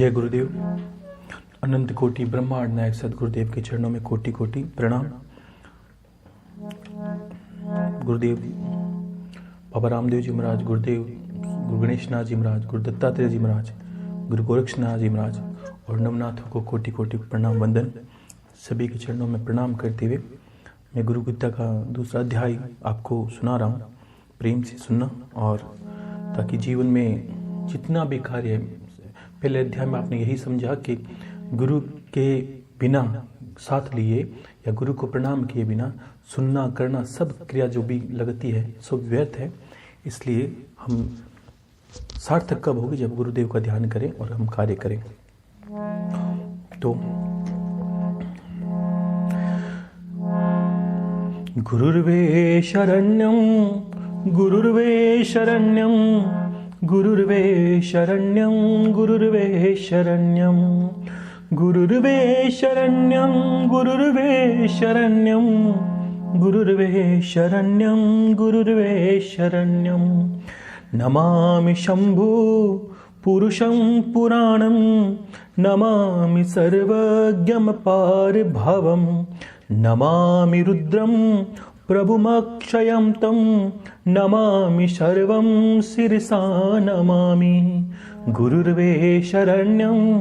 जय गुरुदेव। अनंत कोटि ब्रह्मांड नायक सदगुरुदेव के चरणों में कोटि कोटि प्रणाम। गुरुदेव बाबा रामदेव जी महाराज, गुरुदेव गुरु गणेश नाथ जी महाराज, गुरु दत्तात्रेय जी महाराज, गुरु गोरक्षनाथ जी महाराज और नवनाथों को कोटि कोटि प्रणाम वंदन। सभी के चरणों में प्रणाम करते हुए मैं गुरु गीता का दूसरा अध्याय आपको सुना रहा हूँ। प्रेम से सुनना, और ताकि जीवन में जितना भी कार्य है, पहले अध्याय में आपने यही समझा कि गुरु के बिना साथ लिए या गुरु को प्रणाम किए बिना सुनना करना सब क्रिया जो भी लगती है सब व्यर्थ है। इसलिए हम सार्थक कब होगी? जब गुरुदेव का ध्यान करें और हम कार्य करें। तो गुरुर्वे शरण्यं गुरुर्वे शरण्यं गुरुर्वे शरण्यं गुरुर्वे शरण्यं गुरुर्वे शरण्यं गुरुर्वे शरण्यं गुरुर्वे शरण्यं गुरुर्वे शरण्यं। नमामि शंभु पुरुषं पुराणं, नमामि सर्वज्ञं पारभवं, नमामि रुद्रं प्रभुमक्षयं तं, नमामि सर्वं शिरसा नमामि। गुरुर्वे शरण्यं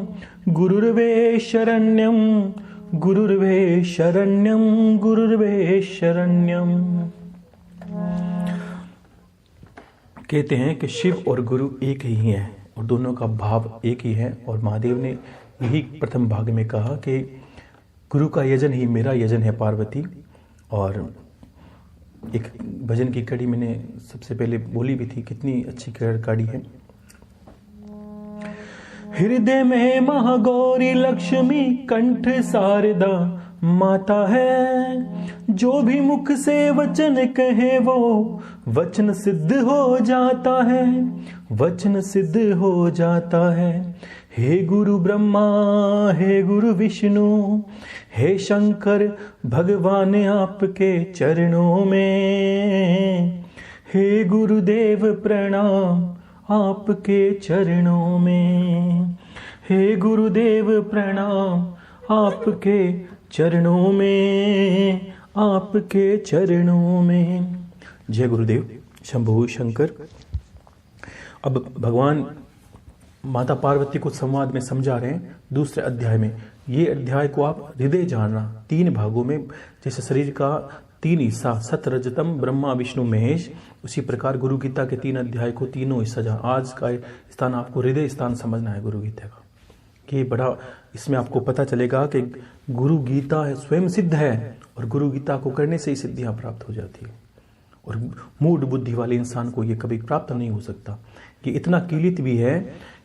गुरुर्वे शरण्यं गुरुर्वे शरण्यं गुरुर्वे शरण्यं। कहते हैं कि शिव और गुरु एक ही हैं और दोनों का भाव एक ही है। और महादेव ने यही प्रथम भाग में कहा कि गुरु का यजन ही मेरा यजन है पार्वती। और एक भजन की कड़ी मैंने सबसे पहले बोली भी थी, कितनी अच्छी कड़ी है। हृदय में महागौरी लक्ष्मी, कंठ शारदा माता है, जो भी मुख से वचन कहे वो वचन सिद्ध हो जाता है, वचन सिद्ध हो जाता है। हे गुरु ब्रह्मा, हे गुरु विष्णु, हे शंकर भगवान आपके चरणों में, हे गुरुदेव प्रणाम आपके चरणों में, हे गुरुदेव प्रणाम आपके चरणों में, आपके चरणों में। जय गुरुदेव शंभु शंकर। अब भगवान माता पार्वती को संवाद में समझा रहे हैं दूसरे अध्याय में। ये अध्याय को आप हृदय जानना, 3 भागों में, जैसे शरीर का 3 हिस्सा सत रजतम ब्रह्मा विष्णु महेश, उसी प्रकार गुरु गीता के 3 अध्याय को तीनों हिस्सा जहाँ आज का स्थान आपको हृदय स्थान समझना है गुरु गीता का। कि बड़ा इसमें आपको पता चलेगा कि गुरु गीता है स्वयं सिद्ध है और गुरु गीता को करने से ही सिद्धियां प्राप्त हो जाती है। और मूढ़ बुद्धि वाले इंसान को ये कभी प्राप्त नहीं हो सकता। कि इतना कीलित भी है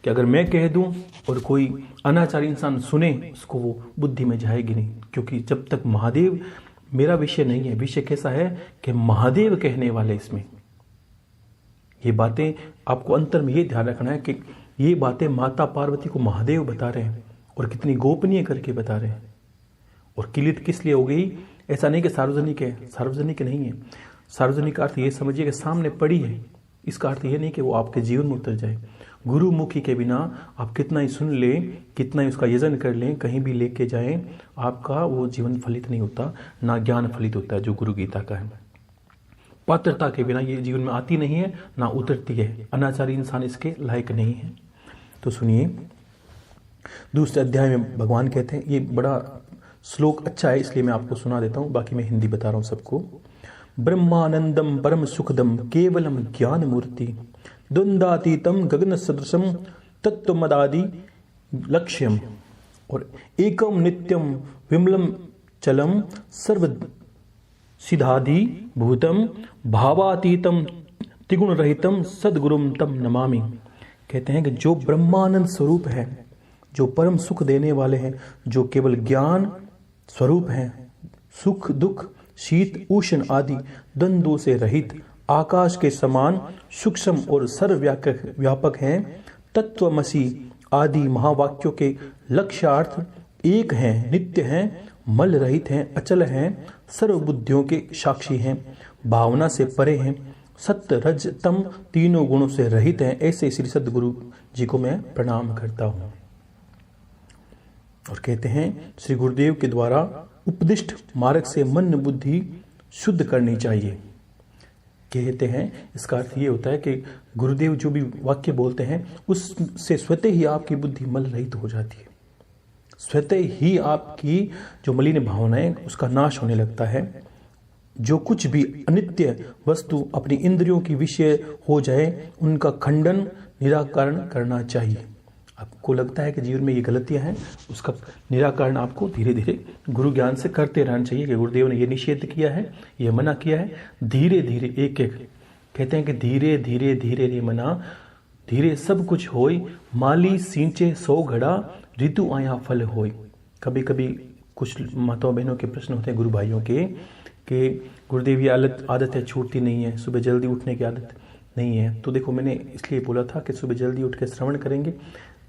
कि अगर मैं कह दूं और कोई अनाचारी इंसान सुने, उसको वो बुद्धि में जाएगी नहीं। क्योंकि जब तक महादेव मेरा विषय नहीं है, विषय कैसा है कि महादेव कहने वाले इसमें ये बातें आपको अंतर में ये ध्यान रखना है कि ये बातें माता पार्वती को महादेव बता रहे हैं और कितनी गोपनीय करके बता रहे हैं। और किलित किस लिए हो गई? ऐसा नहीं कि सार्वजनिक है, सार्वजनिक नहीं है। सार्वजनिक अर्थ ये समझिए कि सामने पड़ी है। इसका अर्थ ये नहीं कि वो आपके जीवन में उतर जाए। गुरुमुखी के बिना आप कितना ही सुन लें, कितना ही उसका यजन कर लें, कहीं भी लेके जाएं, आपका वो जीवन फलित नहीं होता, ना ज्ञान फलित होता है जो गुरु गीता का है। पात्रता के बिना ये जीवन में आती नहीं है, ना उतरती है। अनाचारी इंसान इसके लायक नहीं है। तो सुनिए, दूसरे अध्याय में भगवान कहते हैं, ये बड़ा श्लोक अच्छा है इसलिए मैं आपको सुना देता हूँ, बाकी मैं हिंदी बता रहा हूँ सबको। ब्रह्मानंदम परम सुखदम केवलम ज्ञान मूर्ति, द्वंद्वातीतम गगन सदृशम तत्वमदादि लक्ष्यम, और एकम नित्यम विमलम चलम सर्व सिद्धादि भूतम भावातीतम त्रिगुण रहितम सद्गुरुम तम नमामि। कहते हैं कि जो ब्रह्मानंद स्वरूप है, जो परम सुख देने वाले हैं, जो केवल ज्ञान स्वरूप हैं, सुख दुख शीत उष्ण आदि द्वंद्वों से रहित, आकाश के समान सूक्ष्म और सर्वव्यापक हैं, तत्वमसि आदि महावाक्यों के लक्ष्यार्थ एक हैं, नित्य हैं, मल रहित हैं, अचल हैं, सर्वबुद्धियों के साक्षी हैं, भावना से परे हैं, सत्य रज तम तीनों गुणों से रहित हैं। ऐसे श्री सद्गुरु जी को मैं प्रणाम करता हूँ। और कहते हैं श्री गुरुदेव के द्वारा उपदिष्ट मार्ग से मन बुद्धि शुद्ध करनी चाहिए। कहते हैं इसका अर्थ ये होता है कि गुरुदेव जो भी वाक्य बोलते हैं उससे स्वतः ही आपकी बुद्धि मल रहित हो जाती है, स्वतः ही आपकी जो मलिन भावनाएं उसका नाश होने लगता है। जो कुछ भी अनित्य वस्तु अपनी इंद्रियों की विषय हो जाए उनका खंडन निराकरण करना चाहिए। आपको लगता है कि जीवन में ये गलतियां हैं, उसका निराकरण आपको धीरे धीरे गुरु ज्ञान से करते रहना चाहिए कि गुरुदेव ने ये निषेध किया है, ये मना किया है। धीरे धीरे एक एक कहते हैं कि धीरे धीरे धीरे रे मना धीरे सब कुछ होय, माली सींचे 100 घड़ा ऋतु आया फल होय। कभी कभी कुछ माताओं बहनों के प्रश्न होते हैं गुरु भाइयों के कि गुरुदेव ये आदत है छूटती नहीं है, सुबह जल्दी उठने की आदत नहीं है। तो देखो मैंने इसलिए बोला था कि सुबह जल्दी उठ के श्रवण करेंगे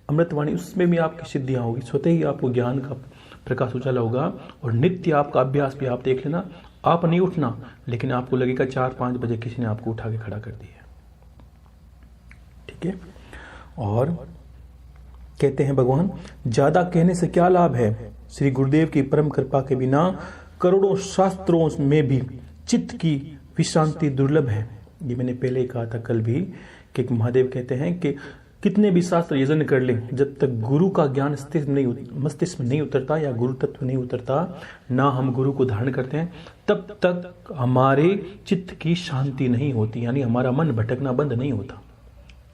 अमृतवाणी, उसमें भी आपकी सिद्धियां होगी, स्वतः ही आपको ज्ञान का प्रकाश उजाला होगा। और नित्य आपका अभ्यास भी आप देख लेना, आप नहीं उठना लेकिन आपको लगेगा 4-5 बजे किसी ने आपको उठा के खड़ा कर दिया, ठीक है। और कहते हैं भगवान ज्यादा कहने से क्या लाभ है, श्री गुरुदेव की परम कृपा के बिना करोड़ों शास्त्रों में भी चित्त की विश्रांति दुर्लभ है। ये मैंने पहले ही कहा था कल भी कि महादेव कहते हैं कि कितने भी शास्त्र यजन कर लें, जब तक गुरु का ज्ञान मस्तिष्क में नहीं उतरता या गुरु तत्व नहीं उतरता, ना हम गुरु को धारण करते हैं, तब तक हमारे चित्त की शांति नहीं होती, यानी हमारा मन भटकना बंद नहीं होता।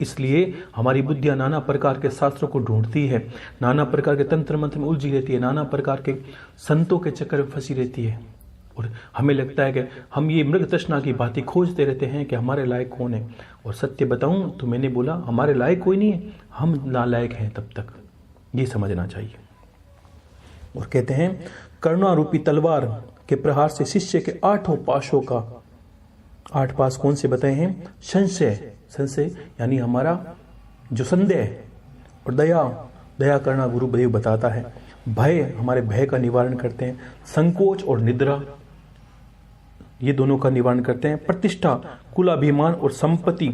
इसलिए हमारी बुद्धियां नाना प्रकार के शास्त्रों को ढूंढती है, नाना प्रकार के तंत्र मंत्र में उलझी रहती है, नाना प्रकार के संतों के चक्कर में फंसी रहती है। और हमें लगता है कि हम ये मृग तृष्णा की बातें खोजते रहते हैं कि हमारे लायक कौन है। और सत्य बताऊं तो मैंने बोला हमारे लायक कोई नहीं है, हम नालायक हैं तब तक, ये समझना चाहिए। और कहते हैं करुणा रूपी तलवार के प्रहार से शिष्य के 8 पाशों का 8 पास कौन से बताए हैं, संशय यानी हमारा जो संदेह है, और दया करना गुरुदेव बताता है, भय हमारे भय का निवारण करते हैं, संकोच और निद्रा ये दोनों का निवारण करते हैं, प्रतिष्ठा कुलाभिमान और संपत्ति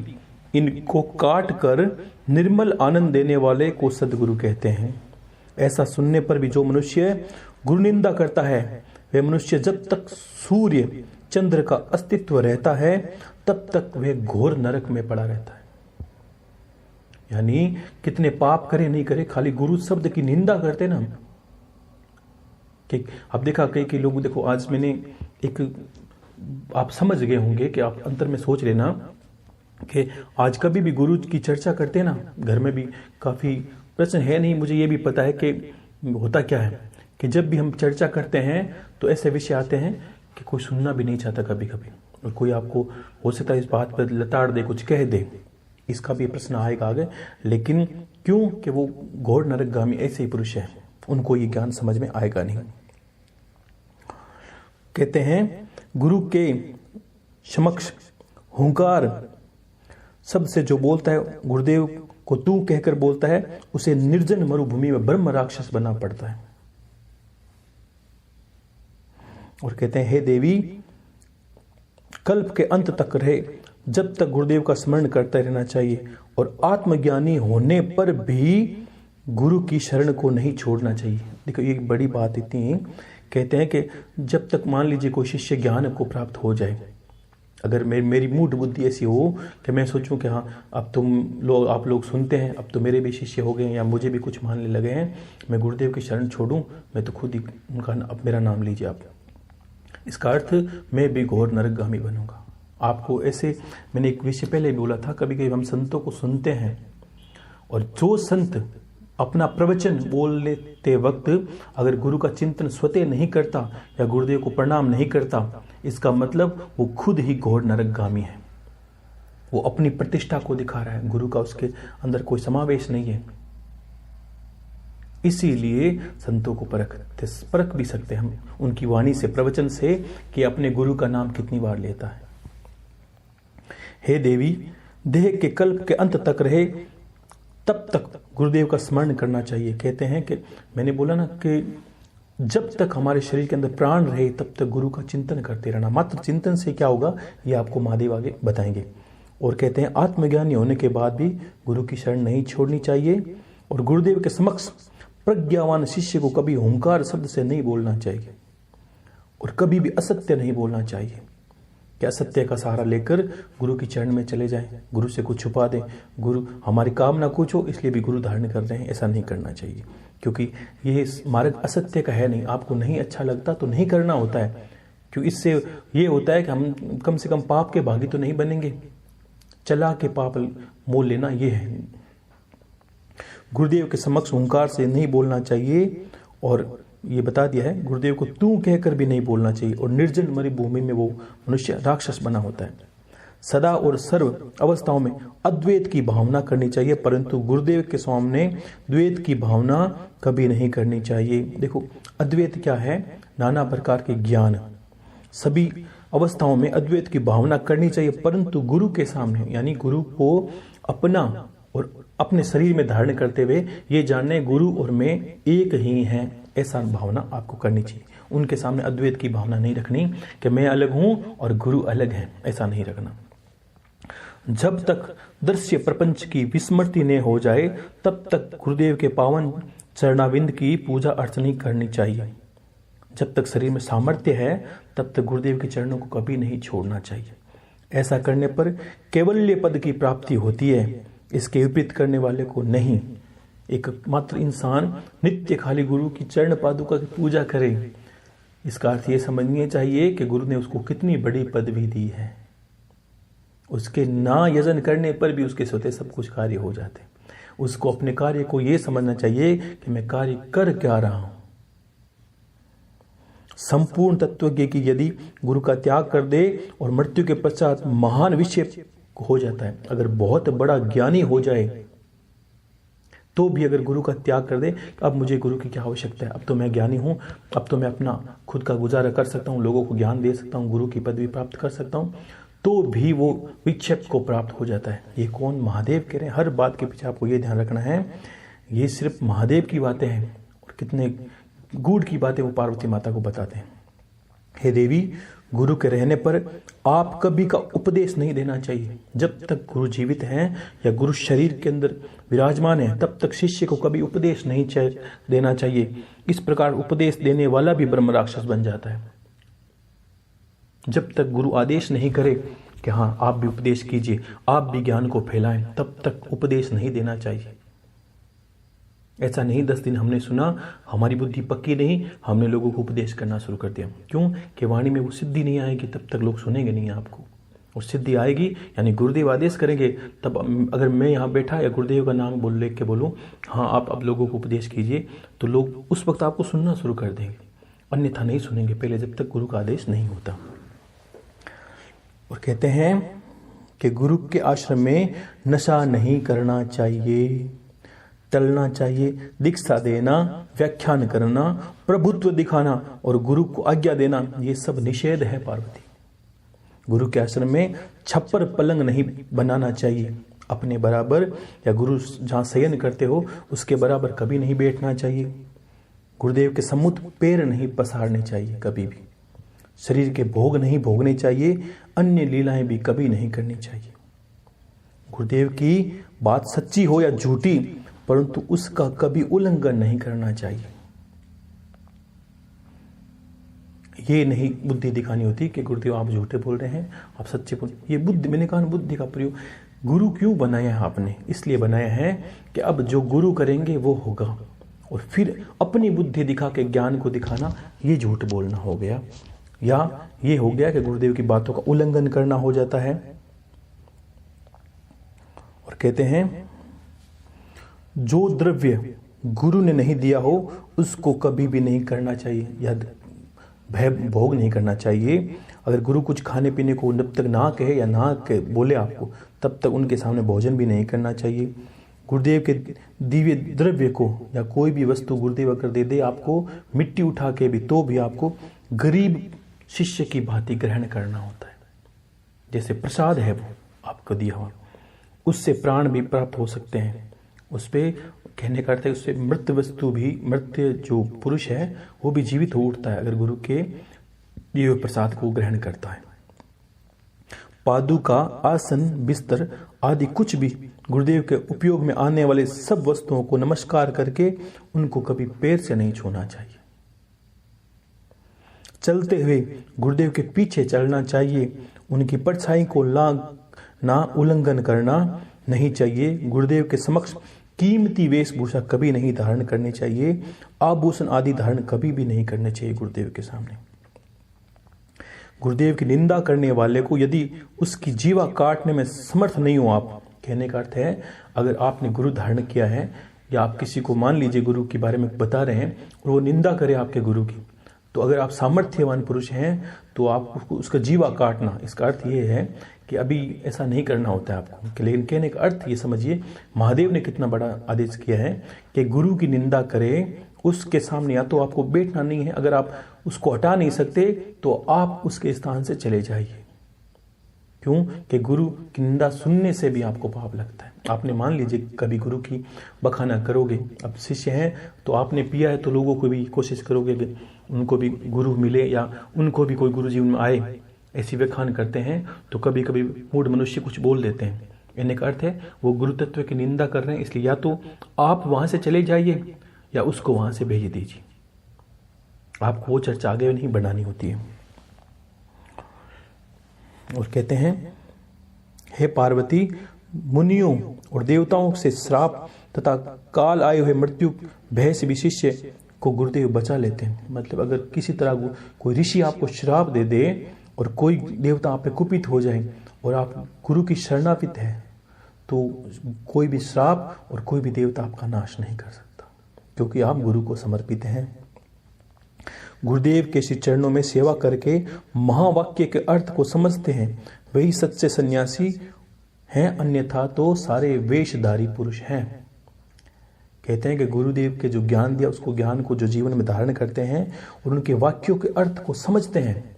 इनको काट कर निर्मल आनंद देने वाले को सदगुरु कहते हैं। ऐसा सुनने पर भी जो मनुष्य गुरु निंदा करता है वह मनुष्य जब तक सूर्य चंद्र का अस्तित्व रहता है तब तक वह घोर नरक में पड़ा रहता है। यानी कितने पाप करे नहीं करे, खाली गुरु शब्द की निंदा करते ना हम। कि अब देखा कई लोग, देखो आज मैंने एक, आप समझ गए होंगे कि आप अंतर में सोच लेना कि आज कभी भी गुरु की चर्चा करते हैं ना, घर में भी काफी प्रश्न है नहीं, मुझे ये भी पता है कि होता क्या है कि जब भी हम चर्चा करते हैं तो ऐसे विषय आते हैं कि कोई सुनना भी नहीं चाहता कभी कभी, और कोई आपको हो सकता है इस बात पर लताड़ दे, कुछ कह दे, इसका भी प्रश्न आएगा आगे। लेकिन क्यों कि वो घोर नरकगामी ऐसे ही पुरुष हैं, उनको ये ज्ञान समझ में आएगा नहीं। कहते हैं गुरु के समक्ष हुंकार शब्द से जो बोलता है, गुरुदेव को तू कहकर बोलता है, उसे निर्जन मरुभूमि में ब्रह्म राक्षस बनना पड़ता है। और कहते हैं हे देवी कल्प के अंत तक रहे जब तक गुरुदेव का स्मरण करते रहना चाहिए, और आत्मज्ञानी होने पर भी गुरु की शरण को नहीं छोड़ना चाहिए। देखो ये बड़ी बात इतनी, कहते हैं कि जब तक मान लीजिए कोई शिष्य ज्ञान को प्राप्त हो जाए, अगर मेरी मूड बुद्धि ऐसी हो कि मैं सोचूं कि हाँ अब आप लोग सुनते हैं, अब तो मेरे भी शिष्य हो गए या मुझे भी कुछ मानने लगे हैं, मैं गुरुदेव की शरण छोड़ूं, मैं तो खुद ही उनका अब मेरा नाम लीजिए आप, इसका अर्थ मैं भी घोर नरकगामी बनूंगा। आपको ऐसे मैंने एक विषय पहले बोला था, कभी कभी हम संतों को सुनते हैं और जो संत अपना प्रवचन बोल लेते वक्त अगर गुरु का चिंतन स्वतः नहीं करता या गुरुदेव को प्रणाम नहीं करता, इसका मतलब वो खुद ही घोर नरकगामी है। वो अपनी प्रतिष्ठा को दिखा रहा है, गुरु का उसके अंदर कोई समावेश नहीं है। इसीलिए संतों को परख भी सकते हैं हम उनकी वाणी से, प्रवचन से, कि अपने गुरु का नाम कितनी बार लेता है। हे देवी देह के कल्प के अंत तक रहे तब तक गुरुदेव का स्मरण करना चाहिए। कहते हैं कि मैंने बोला ना कि जब तक हमारे शरीर के अंदर प्राण रहे तब तक गुरु का चिंतन करते रहना। मात्र चिंतन से क्या होगा ये आपको महादेव आगे बताएंगे। और कहते हैं आत्मज्ञानी होने के बाद भी गुरु की शरण नहीं छोड़नी चाहिए, और गुरुदेव के समक्ष प्रज्ञावान शिष्य को कभी हुंकार शब्द से नहीं बोलना चाहिए और कभी भी असत्य नहीं बोलना चाहिए कि असत्य का सहारा लेकर गुरु की चरण में चले जाएं, गुरु से कुछ छुपा दें, गुरु हमारी कामना कुछ हो इसलिए भी गुरु धारण कर रहे हैं, ऐसा नहीं करना चाहिए। क्योंकि ये मार्ग असत्य का है नहीं, आपको नहीं अच्छा लगता तो नहीं करना होता है। क्योंकि इससे ये होता है कि हम कम से कम पाप के भागी तो नहीं बनेंगे, चला के पाप मोल लेना ये है। गुरुदेव के समक्ष हुंकार से नहीं बोलना चाहिए और ये बता दिया है गुरुदेव को तू कहकर भी नहीं बोलना चाहिए। और निर्जन मरुभूमि में वो मनुष्य राक्षस बना होता है। सदा और सर्व अवस्थाओं में अद्वैत की भावना करनी चाहिए, परंतु गुरुदेव के सामने द्वैत की भावना कभी नहीं करनी चाहिए। देखो अद्वैत क्या है, नाना प्रकार के ज्ञान, सभी अवस्थाओं में अद्वैत की भावना करनी चाहिए, परंतु गुरु के सामने यानी गुरु को अपना और अपने शरीर में धारण करते हुए ये जानने गुरु और मैं एक ही हैं, ऐसा भावना आपको करनी चाहिए। उनके सामने अद्वैत की भावना नहीं रखनी कि मैं अलग हूं और गुरु अलग हैं, ऐसा नहीं रखना। जब तक दृश्य प्रपंच की विस्मृति न हो जाए तब तक गुरुदेव के पावन चरणाविंद की पूजा अर्चना करनी चाहिए। जब तक शरीर में सामर्थ्य है तब तक गुरुदेव के चरणों को कभी नहीं छोड़ना चाहिए। ऐसा करने पर कैवल्य पद की प्राप्ति होती है, इसके विपरीत करने वाले को नहीं। एकमात्र इंसान नित्य खाली गुरु की चरण पादुका की पूजा करे। इसका अर्थ ये समझनी चाहिए कि गुरु ने उसको कितनी बड़ी पदवी दी है, उसके ना यजन करने पर भी उसके स्वतः सब कुछ कार्य हो जाते। उसको अपने कार्य को ये समझना चाहिए कि मैं कार्य कर क्या रहा हूं। संपूर्ण तत्वज्ञ की यदि गुरु का त्याग कर दे और मृत्यु के पश्चात महान विषय हो जाता है, अगर बहुत बड़ा ज्ञानी हो जाए तो भी अगर गुरु का त्याग कर दे, अब मुझे गुरु की क्या आवश्यकता है, अब तो मैं ज्ञानी हूं, अब तो मैं अपना खुद का गुजारा कर सकता हूं, लोगों को ज्ञान दे सकता हूं, गुरु की पदवी प्राप्त कर सकता हूं, तो भी वो विक्षेप को प्राप्त हो जाता है। ये कौन, महादेव कह रहे हैं। हर बात के पीछे आपको ये ध्यान रखना है, ये सिर्फ महादेव की बातें हैं और कितने गूढ़ की बातें वो पार्वती माता को बताते हैं। हे देवी, गुरु के रहने पर आप कभी का उपदेश नहीं देना चाहिए। जब तक गुरु जीवित हैं या गुरु शरीर के अंदर विराजमान है तब तक शिष्य को कभी उपदेश नहीं देना चाहिए। इस प्रकार उपदेश देने वाला भी ब्रह्म राक्षस बन जाता है। जब तक गुरु आदेश नहीं करे कि हाँ आप भी उपदेश कीजिए, आप भी ज्ञान को फैलाएं, तब तक उपदेश नहीं देना चाहिए। ऐसा नहीं 10 दिन हमने सुना, हमारी बुद्धि पक्की नहीं, हमने लोगों को उपदेश करना शुरू कर दिया। क्यों कि वाणी में वो सिद्धि नहीं आएगी, तब तक लोग सुनेंगे नहीं आपको। और सिद्धि आएगी यानी गुरुदेव आदेश करेंगे, तब अगर मैं यहाँ बैठा या गुरुदेव का नाम बोल लेके बोलूँ हाँ आप अब लोगों को उपदेश कीजिए, तो लोग उस वक्त आपको सुनना शुरू कर देंगे, अन्यथा नहीं सुनेंगे पहले जब तक गुरु का आदेश नहीं होता। और कहते हैं कि गुरु के आश्रम में नशा नहीं करना चाहिए, टलना चाहिए। दीक्षा देना, व्याख्यान करना, प्रभुत्व दिखाना और गुरु को आज्ञा देना, ये सब निषेध है पार्वती। गुरु के आश्रम में छप्पर पलंग नहीं बनाना चाहिए, अपने बराबर या गुरु जहां शयन करते हो उसके बराबर कभी नहीं बैठना चाहिए। गुरुदेव के सम्मुख पैर नहीं पसारने चाहिए कभी भी। शरीर के भोग नहीं भोगने चाहिए, अन्य लीलाएं भी कभी नहीं करनी चाहिए। गुरुदेव की बात सच्ची हो या झूठी, परंतु उसका कभी उल्लंघन नहीं करना चाहिए। ये नहीं बुद्धि दिखानी होती कि गुरुदेव आप झूठे बोल रहे हैं, आप सच्चे बोल। ये बुद्धि, मैंने कहा बुद्धि का प्रयोग। गुरु क्यों बनाया है आपने? इसलिए बनाया है कि अब जो गुरु करेंगे वो होगा, और फिर अपनी बुद्धि दिखा के ज्ञान को दिखाना ये झूठ बोलना हो गया, या ये हो गया कि गुरुदेव की बातों का उल्लंघन करना हो जाता है। और कहते हैं जो द्रव्य गुरु ने नहीं दिया हो उसको कभी भी नहीं करना चाहिए, या भय भोग नहीं करना चाहिए। अगर गुरु कुछ खाने पीने को जब तक ना कहे या ना कहे बोले आपको, तब तक उनके सामने भोजन भी नहीं करना चाहिए। गुरुदेव के दिव्य द्रव्य को या कोई भी वस्तु गुरुदेव अगर दे दे आपको, मिट्टी उठा के भी, तो भी आपको गरीब शिष्य की भांति ग्रहण करना होता है। जैसे प्रसाद है वो आपको दिया हुआ, उससे प्राण भी प्राप्त हो सकते हैं। उस पे कहने का अर्थ है उससे मृत वस्तु भी, मृत जो पुरुष है वो भी जीवित हो उठता है अगर गुरु के दिए हुए प्रसाद को ग्रहण करता है। पादुका, आसन, बिस्तर आदि कुछ भी गुरुदेव के उपयोग में आने वाले सब वस्तुओं को नमस्कार करके उनको कभी पैर से नहीं छूना चाहिए। चलते हुए गुरुदेव के पीछे चलना चाहिए, उनकी परछाई को ना उल्लंघन करना नहीं चाहिए। गुरुदेव के समक्ष कीमती वेशभूषा कभी नहीं धारण करनी चाहिए, आभूषण आदि धारण कभी भी नहीं करने चाहिए गुरुदेव के सामने। गुरुदेव की निंदा करने वाले को यदि उसकी जीवा काटने में समर्थ नहीं हो आप, कहने का अर्थ है अगर आपने गुरु धारण किया है या आप किसी को मान लीजिए गुरु के बारे में बता रहे हैं और वो निंदा करे आपके गुरु की, तो अगर आप सामर्थ्यवान पुरुष हैं तो आप उसका जीवा काटना, इसका अर्थ ये है कि अभी ऐसा नहीं करना होता है आपको। लेकिन कहने का अर्थ ये समझिए, महादेव ने कितना बड़ा आदेश किया है कि गुरु की निंदा करे, उसके सामने या तो आपको बैठना नहीं है, अगर आप उसको हटा नहीं सकते तो आप उसके स्थान से चले जाइए। क्यों? कि गुरु की निंदा सुनने से भी आपको पाप लगता है। आपने मान लीजिए कभी गुरु की बखाना करोगे, अब शिष्य हैं तो आपने पिया है तो लोगों को भी कोशिश करोगे कि उनको भी गुरु मिले या उनको भी कोई गुरु जीवन में आए, ऐसी बखान करते हैं तो कभी कभी मूढ़ मनुष्य कुछ बोल देते हैं। कहने का अर्थ है वो गुरु तत्व की निंदा कर रहे हैं, इसलिए या तो आप वहां से चले जाइए या उसको वहां से भेज दीजिए। आपको वो चर्चा आगे नहीं बढ़ानी होती है। और कहते हैं, हे पार्वती, मुनियों और देवताओं से श्राप तथा काल आए हुए मृत्यु भय से भी शिष्य को गुरुदेव बचा लेते हैं। मतलब अगर किसी तरह कोई ऋषि आपको श्राप दे दे और कोई देवता आप पे कुपित हो जाए और आप गुरु की शरणागत है, तो कोई भी श्राप और कोई भी देवता आपका नाश नहीं कर सकता, क्योंकि आप गुरु को समर्पित हैं। गुरुदेव के श्री चरणों में सेवा करके महावाक्य के अर्थ को समझते हैं, वही सच्चे सन्यासी हैं, अन्यथा तो सारे वेशधारी पुरुष हैं। कहते हैं कि गुरुदेव के जो ज्ञान दिया उसको ज्ञान को जो जीवन में धारण करते हैं और उनके वाक्यों के अर्थ को समझते हैं,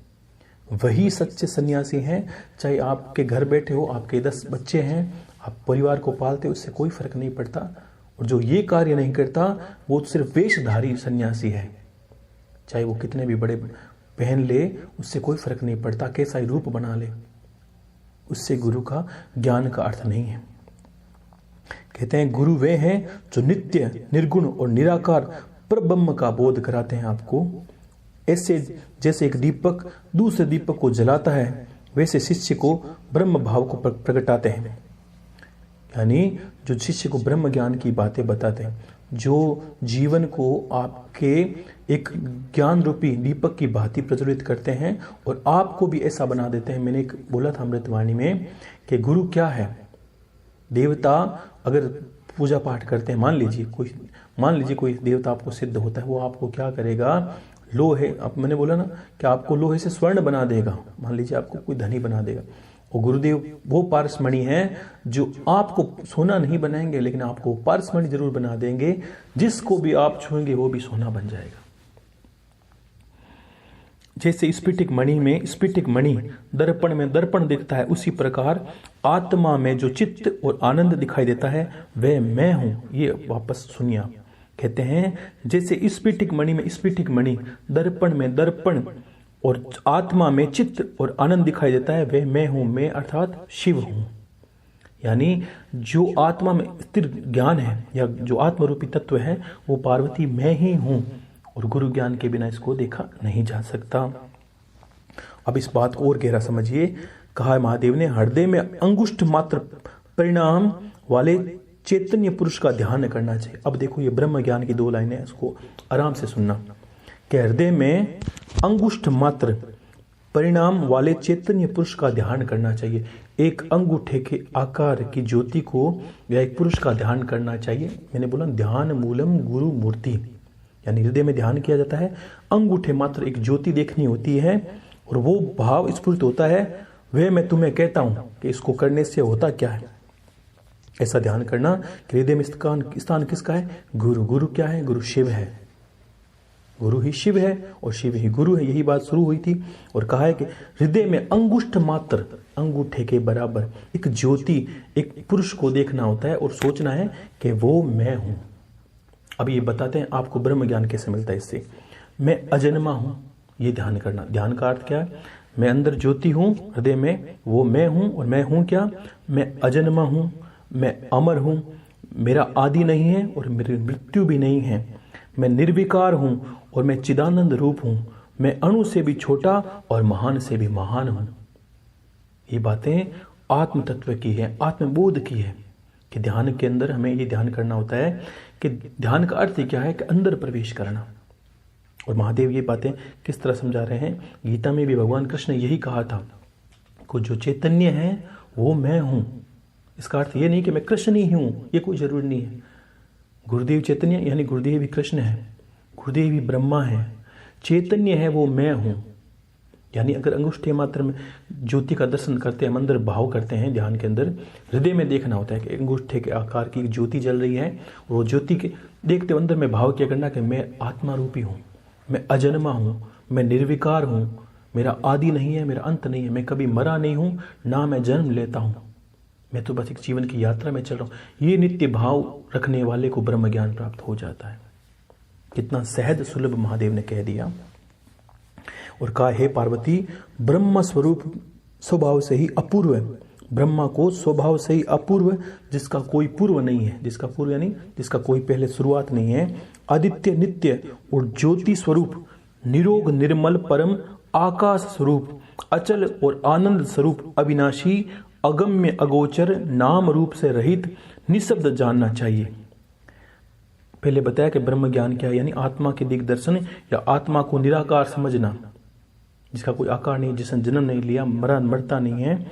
वही सच्चे सन्यासी हैं। चाहे आपके घर बैठे हो, आपके 10 बच्चे हैं, आप परिवार को पालते हो, उससे कोई फर्क नहीं पड़ता। और जो ये कार्य नहीं करता वो सिर्फ वेशधारी सन्यासी है। चाहे वो कितने भी बड़े पहन ले, उससे कोई फर्क नहीं पड़ता, कैसा ही रूप बना ले, उससे गुरु का ज्ञान का अर्थ नहीं है। कहते हैं गुरु वे हैं जो नित्य निर्गुण और निराकार परब्रह्म का बोध कराते हैं आपको। ऐसे जैसे एक दीपक दूसरे दीपक को जलाता है, वैसे शिष्य को ब्रह्म भाव को प्रगटाते हैं। यानी जो शिष्य को ब्रह्म ज्ञान की बातें बताते हैं, जो जीवन को आपके एक ज्ञान रूपी दीपक की भांति प्रज्वलित करते हैं और आपको भी ऐसा बना देते हैं। मैंने एक बोला था अमृतवाणी में कि गुरु क्या है। देवता अगर पूजा पाठ करते हैं, मान लीजिए कोई देवता आपको सिद्ध होता है, वो आपको क्या करेगा, लोहे, अब मैंने बोला ना कि आपको लोहे से स्वर्ण बना देगा। मान लीजिए आपको कोई धनी बना देगा, और गुरुदेव वो पारसमणि हैं जो आपको सोना नहीं बनाएंगे, लेकिन आपको पारसमणि जरूर बना देंगे। जिसको भी आप छुएंगे वो भी सोना बन जाएगा। जैसे स्फटिक मणि दर्पण में दर्पण दिखता है, उसी प्रकार आत्मा में जो चित्त और आनंद दिखाई देता है वह मैं हूं। ये वापस सुनिए आप। कहते हैं जैसे स्फटिक मणि दर्पण में दर्पण और आत्मा में चित्त और आनंद दिखाई देता है, वह मैं हूं। मैं अर्थात शिव हूं। यानी जो आत्मा में स्थिर ज्ञान है या जो आत्मरूपी तत्व है वो पार्वती मैं ही हूं, और गुरु ज्ञान के बिना इसको देखा नहीं जा सकता। अब इस बात को और गहरा समझिए। कहा है महादेव ने, हृदय में अंगुष्ठ मात्र परिणाम वाले चैतन्य पुरुष का ध्यान करना चाहिए। अब देखो ये ब्रह्म ज्ञान की 2 लाइनें, इसको आराम से सुनना। कि हृदय में अंगुष्ठ मात्र परिणाम वाले चैतन्य पुरुष का ध्यान करना चाहिए। एक अंगूठे के आकार की ज्योति को या एक पुरुष का ध्यान करना चाहिए। मैंने बोला ध्यान मूलम गुरु मूर्ति, यानी हृदय में ध्यान किया जाता है, अंगूठे मात्र एक ज्योति देखनी होती है और वो भाव स्फुरित होता है, वह मैं तुम्हें कहता हूं कि इसको करने से होता क्या है। ऐसा ध्यान करना कि हृदय में स्थान किसका है, गुरु। गुरु क्या है, गुरु शिव है। गुरु ही शिव है और शिव ही गुरु है। यही बात शुरू हुई थी और कहा है कि हृदय में अंगुष्ठ मात्र, अंगूठे के बराबर एक ज्योति, एक पुरुष को देखना होता है और सोचना है कि वो मैं हूं। अब ये बताते हैं आपको ब्रह्म ज्ञान कैसे मिलता है इससे। मैं अजन्मा हूं, ये ध्यान करना। ध्यान का अर्थ क्या है, मैं अंदर ज्योति हूं हृदय में, वो मैं हूं, और मैं हूं क्या, मैं अजन्मा हूं, मैं अमर हूँ, मेरा आदि नहीं है और मेरी मृत्यु भी नहीं है। मैं निर्विकार हूँ और मैं चिदानंद रूप हूँ। मैं अणु से भी छोटा और महान से भी महान हूँ। ये बातें आत्म तत्व की है, आत्मबोध की है कि ध्यान के अंदर हमें ये ध्यान करना होता है कि ध्यान का अर्थ क्या है कि अंदर प्रवेश करना। और महादेव ये बातें किस तरह समझा रहे हैं, गीता में भी भगवान कृष्ण ने यही कहा था कि जो चैतन्य है वो मैं हूँ। इसका अर्थ ये नहीं कि मैं कृष्ण ही हूँ, ये कोई जरूरी नहीं है। गुरुदेव चैतन्य यानी गुरुदेव भी कृष्ण है, गुरुदेव भी ब्रह्मा है, चैतन्य है वो मैं हूँ। यानी अगर अंगुष्ठे मात्र में ज्योति का दर्शन करते हैं, अंदर भाव करते हैं, ध्यान के अंदर हृदय में देखना होता है कि अंगुष्ठे के आकार की ज्योति जल रही है, और वो ज्योति के देखते अंदर में भाव क्या करना कि मैं आत्मा रूपी हूँ, मैं अजन्मा हूँ, मैं निर्विकार हूँ, मेरा आदि नहीं है, मेरा अंत नहीं है, मैं कभी मरा नहीं हूँ, ना मैं जन्म लेता हूँ, मैं तो बस एक जीवन की यात्रा में चल रहा हूँ। ये नित्य भाव रखने वाले को ब्रह्म ज्ञान प्राप्त हो जाता है। कितना सहज सुलभ महादेव ने कह दिया और कहा, हे पार्वती, ब्रह्म स्वरूप स्वभाव से ही अपूर्व है। ब्रह्मा को स्वभाव से ही अपूर्व, जिसका कोई पूर्व नहीं है, जिसका पूर्व यानी जिसका कोई पहले शुरुआत नहीं है, आदित्य नित्य और ज्योति स्वरूप, निरोग निर्मल परम आकाश स्वरूप, अचल और आनंद स्वरूप, अविनाशी, अगम्य अगोचर, नाम रूप से रहित, निशब्द जानना चाहिए। पहले बताया कि ब्रह्म ज्ञान क्या है, यानी आत्मा के दिग्दर्शन या आत्मा को निराकार समझना, जिसका कोई आकार नहीं, जिसने जन्म नहीं लिया, मरता नहीं है,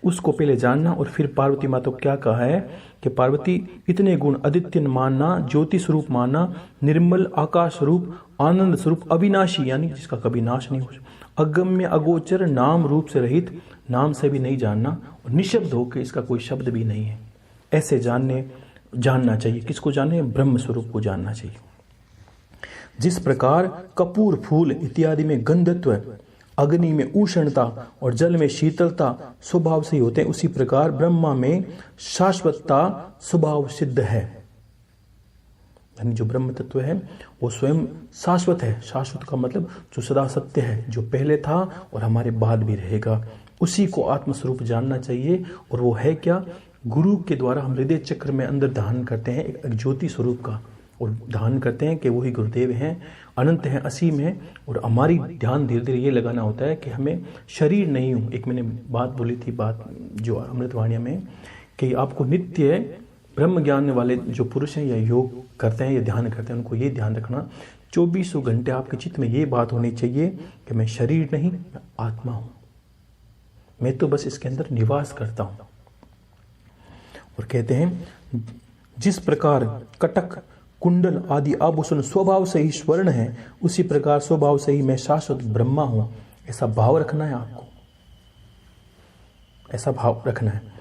उसको पहले जानना। और फिर पार्वती माता को क्या कहा है कि पार्वती इतने गुण, आदित्य मानना, ज्योति स्वरूप मानना, निर्मल आकाश स्वरूप, आनंद स्वरूप, अविनाशी यानी जिसका कभी नाश नहीं हो, अगम्य अगोचर, नाम रूप से रहित, नाम से भी नहीं जानना, और निशब्द होकर इसका कोई शब्द भी नहीं है, ऐसे जानना चाहिए। किसको जानना है? ब्रह्म स्वरूप को जानना चाहिए। जिस प्रकार कपूर फूल इत्यादि में गंधत्व, अग्नि में उष्णता और जल में शीतलता स्वभाव से ही होते हैं, उसी प्रकार ब्रह्मा में शाश्वतता स्वभाव सिद्ध है। यानी जो ब्रह्म तत्व है वो स्वयं शाश्वत है। शाश्वत का मतलब जो सदा सत्य है, जो पहले था और हमारे बाद भी रहेगा, उसी को आत्मस्वरूप जानना चाहिए। और वो है क्या? गुरु के द्वारा हम हृदय चक्र में अंदर धारण करते हैं एक ज्योति स्वरूप का, और धारण करते हैं कि वही गुरुदेव हैं, अनंत हैं, असीम हैं। और हमारी ध्यान धीरे धीरे ये लगाना होता है कि हमें शरीर नहीं हूँ। एक मैंने बात बोली थी, बात जो अमृतवाणिया में, कि आपको नित्य ब्रह्म ज्ञान वाले जो पुरुष हैं या योग करते हैं या ध्यान करते हैं, उनको ये ध्यान रखना 24 घंटे आपके चित्त में ये बात होनी चाहिए कि मैं शरीर नहीं, मैं आत्मा हूँ, मैं तो बस इसके अंदर निवास करता हूँ। और कहते हैं जिस प्रकार कटक, कुंडल आदि आभूषण स्वभाव से ही स्वर्ण है, उसी प्रकार स्वभाव से ही मैं शाश्वत ब्रह्मा हूं। ऐसा भाव रखना है आपको, ऐसा भाव रखना है।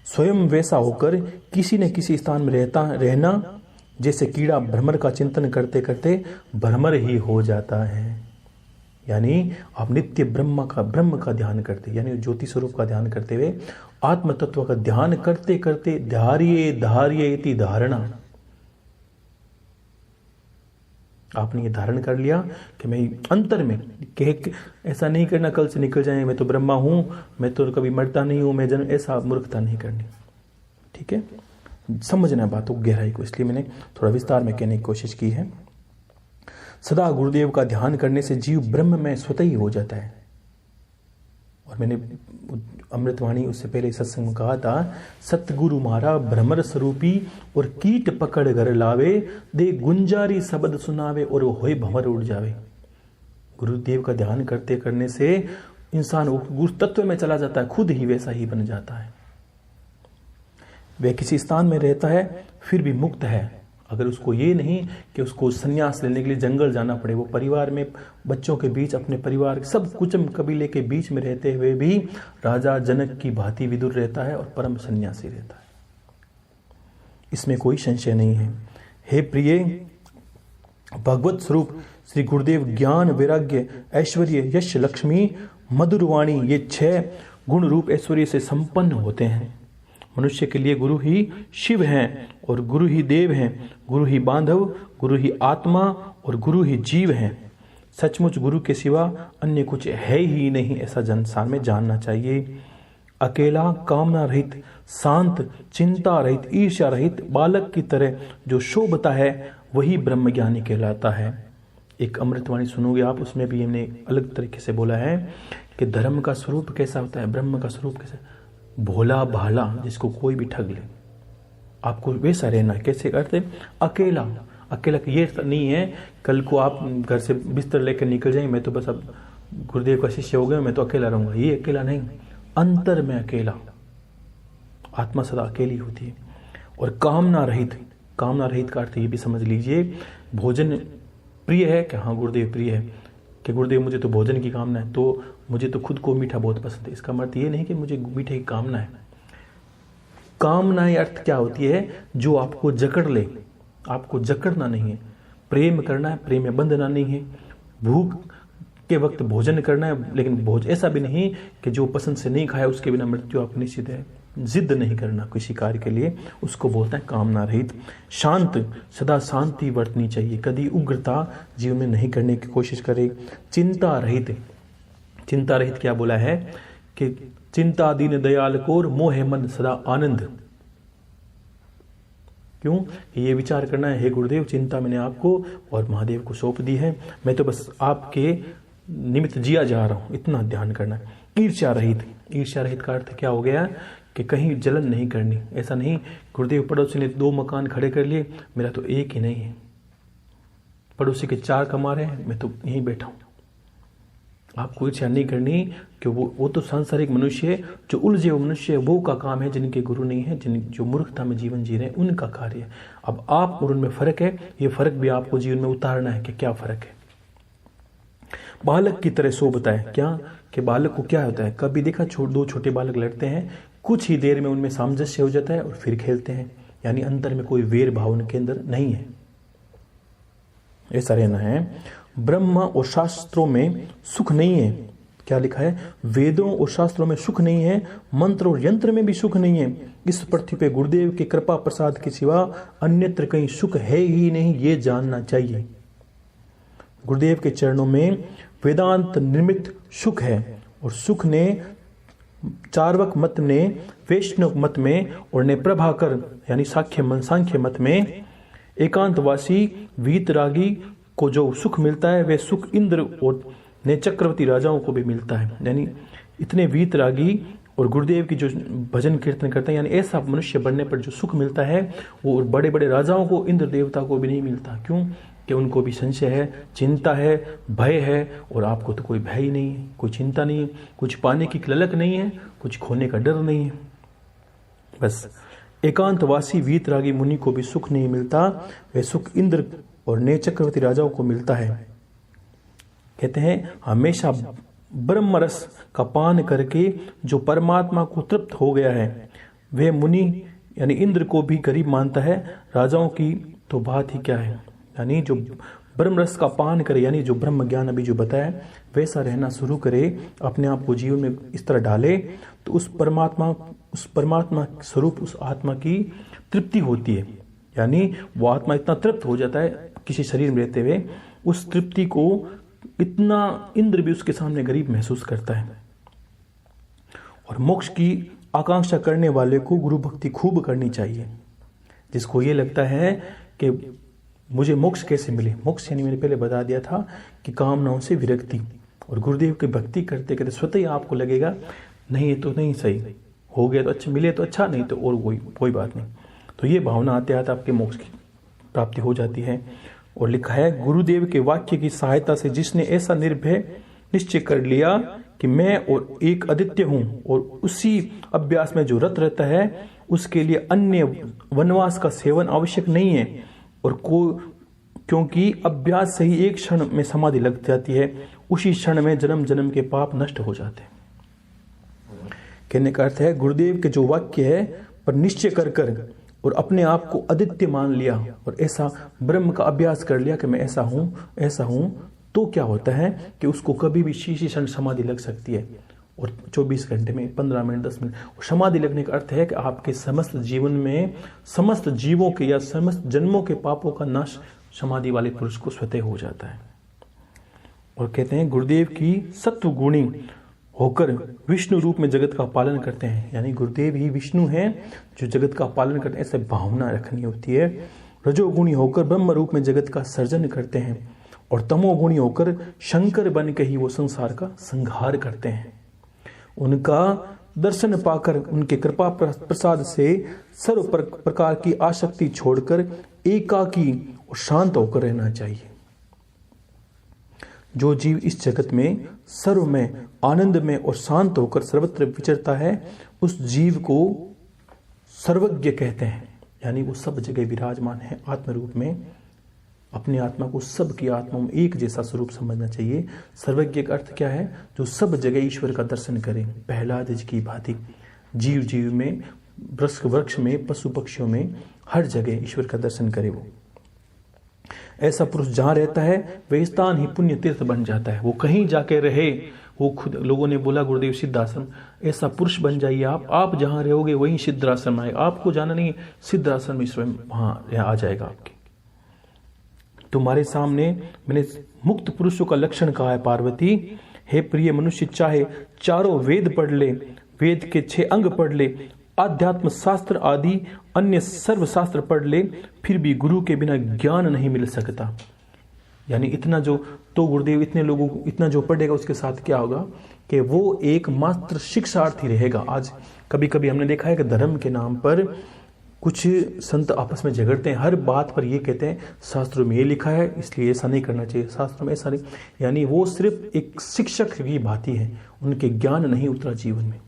स्वयं वैसा होकर किसी न किसी स्थान में रहना, जैसे कीड़ा भ्रमर का चिंतन करते करते भ्रमर ही हो जाता है। यानी आप नित्य ब्रह्म का ध्यान करते, यानी ज्योति स्वरूप का ध्यान करते हुए आत्म तत्व का ध्यान करते करते धार्ये इति धारणा, आपने ये धारण कर लिया कि मैं अंतर में ऐसा नहीं करना कल से निकल जाए मैं तो ब्रह्मा हूं, मैं तो कभी मरता नहीं हूं, मैं जन्म, ऐसा मूर्खता नहीं करनी। ठीक है, समझना बातों गहराई को, इसलिए मैंने थोड़ा विस्तार में कहने की कोशिश की है। सदा गुरुदेव का ध्यान करने से जीव ब्रह्म में स्वतः ही हो जाता है। और मैंने अमृतवाणी उससे पहले सत्संग में कहा था, सतगुरु मारा भ्रमर स्वरूपी और कीट पकड़ घर लावे, दे गुंजारी शब्द सुनावे और वो होए भंवर उड़ जावे। गुरुदेव का ध्यान करने से इंसान गुरु तत्व में चला जाता है, खुद ही वैसा ही बन जाता है। वह किसी स्थान में रहता है फिर भी मुक्त है। अगर उसको ये नहीं कि उसको संन्यास लेने के लिए जंगल जाना पड़े, वो परिवार में बच्चों के बीच, अपने परिवार सब कुचम कबीले के बीच में रहते हुए भी राजा जनक की भांति विदुर रहता है और परम सन्यासी रहता है, इसमें कोई संशय नहीं है। हे प्रिय, भगवत स्वरूप श्री गुरुदेव ज्ञान, वैराग्य, ऐश्वर्य, यश, लक्ष्मी, मधुरवाणी, ये 6 गुण रूप ऐश्वर्य से संपन्न होते हैं। मनुष्य के लिए गुरु ही शिव हैं और गुरु ही देव हैं, गुरु ही बांधव, गुरु ही आत्मा और गुरु ही जीव हैं। सचमुच गुरु के सिवा अन्य कुछ है ही नहीं, ऐसा संसार में जानना चाहिए। अकेला, कामना रहित, शांत, चिंता रहित, ईर्ष्या रहित बालक की तरह जो शोभता है वही ब्रह्मज्ञानी कहलाता है। एक अमृतवाणी सुनोगे आप, उसमें भी हमने अलग तरीके से बोला है कि धर्म का स्वरूप कैसा होता है, ब्रह्म का स्वरूप कैसा, भोला भाला जिसको कोई भी ठग ले, आपको वैसा रहना है। कैसे करते, अकेला। अकेला ये नहीं है कल को आप घर से बिस्तर लेकर निकल जाए, मैं तो बस अब गुरुदेव का शिष्य हो गया, मैं तो अकेला रहूंगा, ये अकेला नहीं। अंतर में अकेला, आत्मा सदा अकेली होती है। और कामना रहित, कामना रहित का अर्थ ये भी समझ लीजिए, भोजन प्रिय है कि हाँ गुरुदेव प्रिय है, कि गुरुदेव मुझे तो भोजन की कामना है, तो मुझे तो खुद को मीठा बहुत पसंद है। इसका मतलब ये नहीं कि मुझे मीठे की कामना है। कामनाएं अर्थ क्या होती है, जो आपको जकड़ ले, आपको जकड़ना नहीं है, प्रेम करना है, प्रेम में बंधना नहीं है। भूख के वक्त भोजन करना है, लेकिन भोज ऐसा भी नहीं कि जो पसंद से नहीं खाया उसके बिना मृत्यु आपको निश्चित है। जिद नहीं करना किसी कार्य के लिए, उसको बोलता है कामना रहित। शांत, सदा शांति बरतनी चाहिए, कभी उग्रता जीवन में नहीं करने की कोशिश करे। चिंता रहित, चिंता रहित क्या बोला है कि चिंता दीन दयाल कोर, मोह मन सदा आनंद। क्यों, ये विचार करना है, हे गुरुदेव चिंता मैंने आपको और महादेव को सौंप दी है, मैं तो बस आपके निमित्त जिया जा रहा हूं, इतना ध्यान करना है। ईर्ष्या रहित, ईर्ष्या रहित का अर्थ क्या हो गया कि कहीं जलन नहीं करनी। ऐसा नहीं गुरुदेव पड़ोसी ने 2 मकान खड़े कर लिए, मेरा तो एक ही नहीं है, पड़ोसी के 4 कमा रहे हैं, मैं तो यहीं बैठा हूं। आपको ईर्ष्या नहीं करनी, कि वो तो सांसारिक मनुष्य है, जो उलझे हुए मनुष्य है वो का काम है, जिनके गुरु नहीं है, जो मूर्खता में जीवन जी रहे हैं उनका कार्य है। अब आप और उनमें फर्क है, ये फर्क भी आपको जीवन में उतारना है कि क्या फर्क है। बालक की तरह शोभता है, क्या कि बालक को क्या होता है, कभी देखा 2 छोटे बालक लड़ते हैं, कुछ ही देर में उनमें सामंजस्य हो जाता है और फिर खेलते हैं, यानी अंतर में कोई वेर भाव उनके अंदर नहीं है। ऐसा रहना है। ब्रह्म और शास्त्रों में सुख नहीं है, क्या लिखा है, वेदों और शास्त्रों में सुख नहीं है, मंत्र और यंत्र में भी सुख नहीं है। इस पृथ्वी पे गुरुदेव के कृपा प्रसाद के सिवा अन्यत्र कहीं सुख है ही नहीं, ये जानना चाहिए। गुरुदेव के चरणों में वेदांत निर्मित सुख है, और सुख ने चार्वक मत ने, वैष्णव मत में और ने प्रभाकर यानी सांख्य मत में एकांतवासी वीतरागी को जो सुख मिलता है वह सुख इंद्र और ने चक्रवर्ती राजाओं को भी मिलता है। यानी इतने वीतरागी और गुरुदेव की जो भजन कीर्तन करते हैं, यानी ऐसा मनुष्य बनने पर जो सुख मिलता है वो बड़े बड़े राजाओं को, इंद्र देवता को भी नहीं मिलता। क्यों कि उनको भी संशय है, चिंता है, भय है, और आपको तो कोई भय ही नहीं है, कोई चिंता नहीं है, कुछ पाने की ललक नहीं है, कुछ खोने का डर नहीं है। बस एकांतवासी वीतरागी मुनि को भी सुख नहीं मिलता, वह सुख इंद्र और नए चक्रवर्ती राजाओं को मिलता है। कहते हैं हमेशा ब्रह्म रस का पान करके जो परमात्मा को तृप्त हो गया है वह मुनि यानी इंद्र को भी गरीब मानता है, राजाओं की तो बात ही क्या है। यानी जो ब्रह्म रस का पान करे, यानी जो ब्रह्म ज्ञान अभी जो बताया वैसा रहना शुरू करे, अपने आप को जीवन में इस तरह डाले, तो उस परमात्मा स्वरूप उस आत्मा की तृप्ति होती है। यानी वो आत्मा इतना तृप्त हो जाता है किसी शरीर में रहते हुए, उस तृप्ति को इतना इंद्र भी उसके सामने गरीब महसूस करता है। और मोक्ष की आकांक्षा करने वाले को गुरु भक्ति खूब करनी चाहिए। जिसको ये लगता है कि मुझे मोक्ष कैसे मिले, मोक्ष यानी मैंने पहले बता दिया था कि कामनाओं से विरक्ति, और गुरुदेव की भक्ति करते करते स्वतः ही आपको लगेगा नहीं ये तो नहीं सही, हो गया तो अच्छा, मिले तो अच्छा, नहीं तो और कोई बात नहीं। तो ये भावना आते आते आपके मोक्ष की प्राप्ति हो जाती है। और लिखा है गुरुदेव के वाक्य की सहायता से जिसने ऐसा निर्भय निश्चय कर लिया कि मैं और एक अद्वितीय हूं, और उसी अभ्यास में जो रत रहता है उसके लिए अन्य वनवास का सेवन आवश्यक नहीं है, और क्योंकि अभ्यास से ही एक क्षण में समाधि लग जाती है, उसी क्षण में जन्म जन्म के पाप नष्ट हो जाते हैं। कहने का अर्थ है गुरुदेव के जो वाक्य है पर निश्चय कर और अपने आप को अद्वितीय मान लिया और ऐसा ब्रह्म का अभ्यास कर लिया कि मैं ऐसा हूं, तो क्या होता है कि उसको कभी भी शीशी क्षण समाधि लग सकती है, और 24 घंटे में 15 मिनट 10 मिनट। और समाधि लगने का अर्थ है कि आपके समस्त जीवन में समस्त जीवों के या समस्त जन्मों के पापों का नाश समाधि वाले पुरुष को स्वतः हो जाता है। और कहते हैं गुरुदेव की सत्व गुणी होकर विष्णु रूप में जगत का पालन करते हैं, यानी गुरुदेव ही विष्णु हैं जो जगत का पालन करते हैं, ऐसे भावना रखनी होती है। रजोगुणी होकर ब्रह्म रूप में जगत का सर्जन करते हैं और तमोगुणी होकर शंकर बन के ही वो संसार का संहार करते हैं। उनका दर्शन पाकर उनके कृपा प्रसाद से सर्व प्रकार की आसक्ति छोड़कर एकाकी और शांत होकर रहना चाहिए। जो जीव इस जगत में सर्व में आनंद में और शांत होकर सर्वत्र विचरता है उस जीव को सर्वज्ञ कहते हैं, यानी वो सब जगह विराजमान है आत्म रूप में। अपनी आत्मा को सब की आत्मा में एक जैसा स्वरूप समझना चाहिए। सर्वज्ञ का अर्थ क्या है? जो सब जगह ईश्वर का दर्शन करे, प्रहलाद जी की भांति जीव जीव में, वृक्ष में, पशु पक्षियों में, हर जगह ईश्वर का दर्शन करे। वो ऐसा पुरुष जहां रहता है वह स्थान ही पुण्य तीर्थ बन जाता है। वो कहीं जाके रहे, वो खुद लोगों ने बोला गुरुदेव सिद्धाश्रम, ऐसा पुरुष बन जाइए आप जहां रहोगे वहीं सिद्धाश्रम आएगा, आपको जाना नहीं सिद्धाश्रम ईश्वर वहां आ जाएगा आपके। तुम्हारे सामने मैंने मुक्त पुरुषों का लक्षण कहा है पार्वती। हे प्रिय मनुष्य, चाहे चारों वेद पढ़ ले, वेद के 6 अंग पढ़ ले, आध्यात्म शास्त्र आदि अन्य सर्व शास्त्र पढ़ ले, फिर भी गुरु के बिना ज्ञान नहीं मिल सकता। यानी इतना जो तो गुरुदेव इतने लोगों को इतना जो पढ़ेगा उसके साथ क्या होगा कि वो एक मात्र शिक्षार्थी रहेगा। आज कभी कभी हमने देखा है कि धर्म के नाम पर कुछ संत आपस में झगड़ते हैं, हर बात पर ये कहते हैं शास्त्रों में ये लिखा है इसलिए ऐसा नहीं करना चाहिए, शास्त्रों में ऐसा नहीं। यानी वो सिर्फ एक शिक्षक की भांति है, उनके ज्ञान नहीं उतरा जीवन में।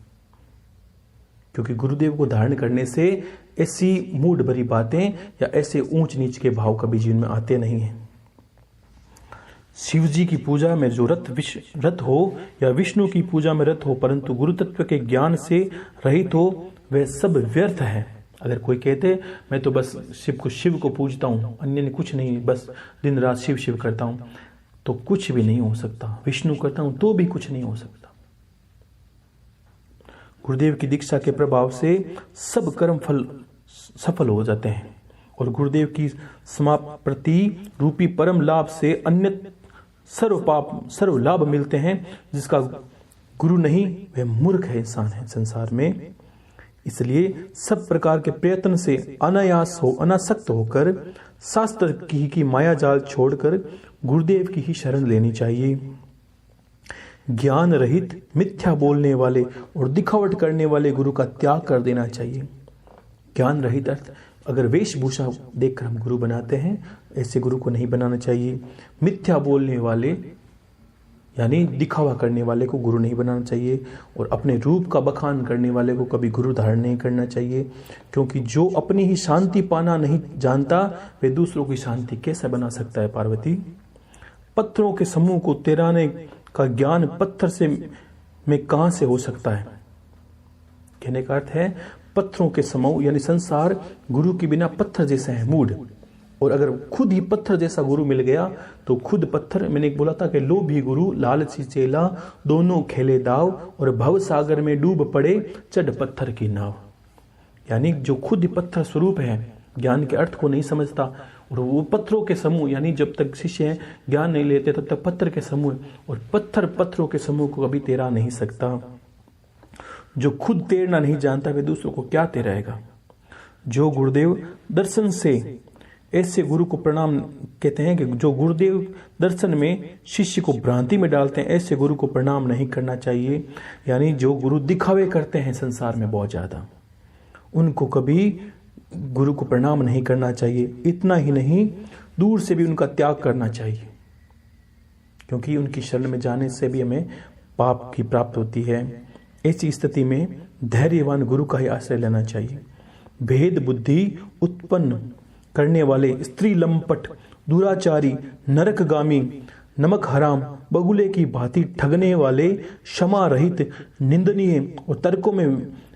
क्योंकि गुरुदेव को धारण करने से ऐसी मूड भरी बातें या ऐसे ऊंच नीच के भाव कभी जीवन में आते नहीं हैं। शिव जी की पूजा में जो रत हो या विष्णु की पूजा में रत हो, परंतु गुरु तत्व के ज्ञान से रहित हो, वह सब व्यर्थ है। अगर कोई कहते मैं तो बस शिव को पूजता हूँ, अन्य ने कुछ नहीं, बस दिन रात शिव शिव करता हूँ, तो कुछ भी नहीं हो सकता। विष्णु करता हूँ तो भी कुछ नहीं हो सकता। गुरुदेव की दीक्षा के प्रभाव से सब कर्म फल सफल हो जाते हैं और गुरुदेव की समाप्ति रूपी परम लाभ से अन्य सर्व लाभ मिलते हैं। जिसका गुरु नहीं वह मूर्ख है, इंसान है संसार में। इसलिए सब प्रकार के प्रयत्न से अनासक्त होकर शास्त्र की माया जाल छोड़कर गुरुदेव की ही शरण लेनी चाहिए। ज्ञान रहित मिथ्या बोलने वाले और दिखावट करने वाले गुरु का त्याग कर देना चाहिए। ज्ञान रहित अर्थ अगर वेशभूषा देखकर हम गुरु बनाते हैं, ऐसे गुरु को नहीं बनाना चाहिए। मिथ्या बोलने वाले यानी दिखावा करने वाले को गुरु नहीं बनाना चाहिए और अपने रूप का बखान करने वाले को कभी गुरु धारण नहीं करना चाहिए। क्योंकि जो अपनी ही शांति पाना नहीं जानता वे दूसरों की शांति कैसे बना सकता है पार्वती। पत्थरों के समूह को तैराने का ज्ञान पत्थर से में कहां से हो सकता है? कहने का अर्थ है पत्थरों के समूह यानी संसार गुरु के बिना पत्थर जैसा है, मूड। और अगर खुद ही पत्थर जैसा गुरु मिल गया तो खुद पत्थर, मैंने बोला था कि लोभी गुरु लालची चेला दोनों खेले दाव और भव सागर में डूब पड़े चढ़ पत्थर की नाव। यानी जो खुद ही पत्थर स्वरूप है, ज्ञान के अर्थ को नहीं समझता और वो पत्थरों के समूह, यानी जब तक शिष्य ज्ञान नहीं लेते तब तक पत्थर के समूह, और पत्थरों के समूह को कभी तैरा नहीं सकता। जो खुद तैरना नहीं जानता वे दूसरों को क्या तैराएगा। जो गुरुदेव दर्शन से ऐसे गुरु को प्रणाम कहते हैं कि जो गुरुदेव दर्शन में शिष्य को भ्रांति में डालते हैं, ऐसे गुरु को प्रणाम नहीं करना चाहिए। यानी जो गुरु दिखावे करते हैं संसार में बहुत ज्यादा, उनको कभी गुरु को प्रणाम नहीं करना चाहिए। इतना ही नहीं, दूर से भी उनका त्याग करना चाहिए, क्योंकि उनकी शरण में जाने से भी हमें पाप की प्राप्त होती है। ऐसी स्थिति में धैर्यवान गुरु का ही आश्रय लेना चाहिए। भेद बुद्धि उत्पन्न करने वाले, स्त्री लंपट, दुराचारी, नरकगामी, नमक हराम, बगुले की भांति ठगने वाले, क्षमा रहित, निंदनीय और तर्कों में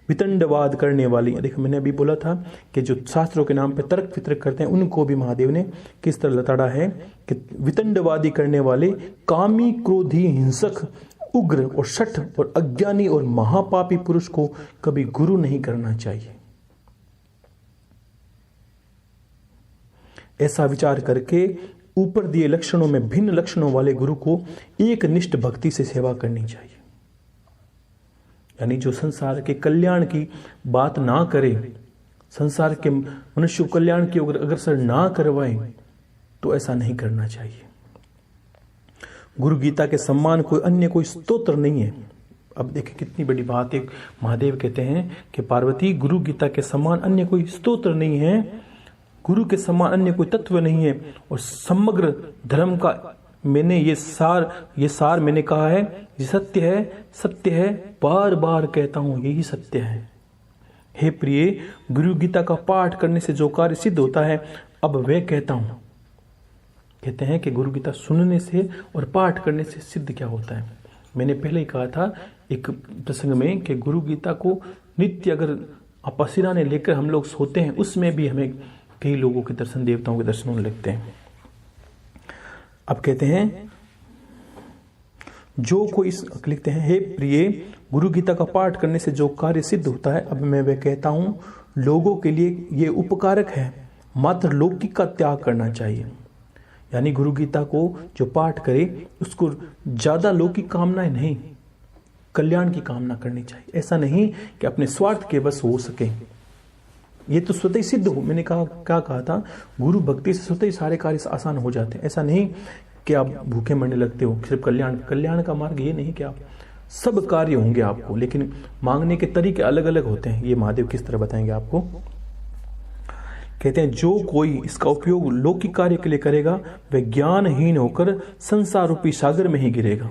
वितंडवाद करने वाली। देखो मैंने अभी बोला था कि जो शास्त्रों के नाम पे तर्क वितर्क करते हैं उनको भी महादेव ने किस तरह लताड़ा है कि वितंडवादी करने वाले, कामी, क्रोधी, हिंसक, उग्र और शठ और अज्ञानी और महापापी पुरुष को कभी गुरु नहीं करना चाहिए। ऐसा विचार करके ऊपर दिए लक्षणों में भिन्न लक्षणों वाले गुरु को एक निष्ठ भक्ति से सेवा करनी चाहिए। यानी जो संसार के कल्याण की बात ना करे, संसार के मनुष्य कल्याण की अग्रसर ना करवाए, तो ऐसा नहीं करना चाहिए। गुरु गीता के सम्मान कोई अन्य कोई स्तोत्र नहीं है। अब देखिए कितनी बड़ी बात है। महादेव कहते हैं कि पार्वती, गुरु गीता के समान अन्य कोई स्तोत्र नहीं है, गुरु के समान अन्य कोई तत्व नहीं है, और समग्र धर्म का मैंने ये सार मैंने कहा है, ये सत्य है, बार बार कहता हूं, यही सत्य है। हे प्रिय, गुरु गीता का पाठ करने से जो कार्य सिद्ध होता है, अब वह कहता हूं। कहते हैं कि गुरु गीता सुनने से और पाठ करने से सिद्ध क्या होता है। मैंने पहले ही कहा था एक प्रसंग में कि गुरु गीता को नित्य अगर अपसिराने लेकर हम लोग सोते हैं, उसमें भी हमें कई लोगों के दर्शन, देवताओं के दर्शन होने लगते हैं। अब कहते हैं जो कोई, लिखते हैं, हे प्रिय, गुरु गीता का पाठ करने से जो कार्य सिद्ध होता है, अब मैं वह कहता हूं, लोगों के लिए ये उपकारक है, मात्र लौकिक का त्याग करना चाहिए। यानी गुरु गीता को जो पाठ करे उसको ज्यादा लौकिक कामनाएं नहीं, कल्याण की कामना करनी चाहिए। ऐसा नहीं कि अपने स्वार्थ के बस हो सके, ये तो स्वतः ही सिद्ध हो। मैंने क्या कहा था, गुरु भक्ति से स्वतः ही सारे कार्य आसान हो जाते हैं। ऐसा नहीं कि आप भूखे मरने लगते हो, सिर्फ कल्याण का मार्ग ये नहीं कि आप सब कार्य होंगे आपको, लेकिन मांगने के तरीके अलग अलग होते हैं। ये महादेव किस तरह बताएंगे आपको। कहते हैं जो कोई इसका उपयोग लौकिक कार्य के लिए करेगा, वह ज्ञानहीन होकर संसार रूपी सागर में ही गिरेगा।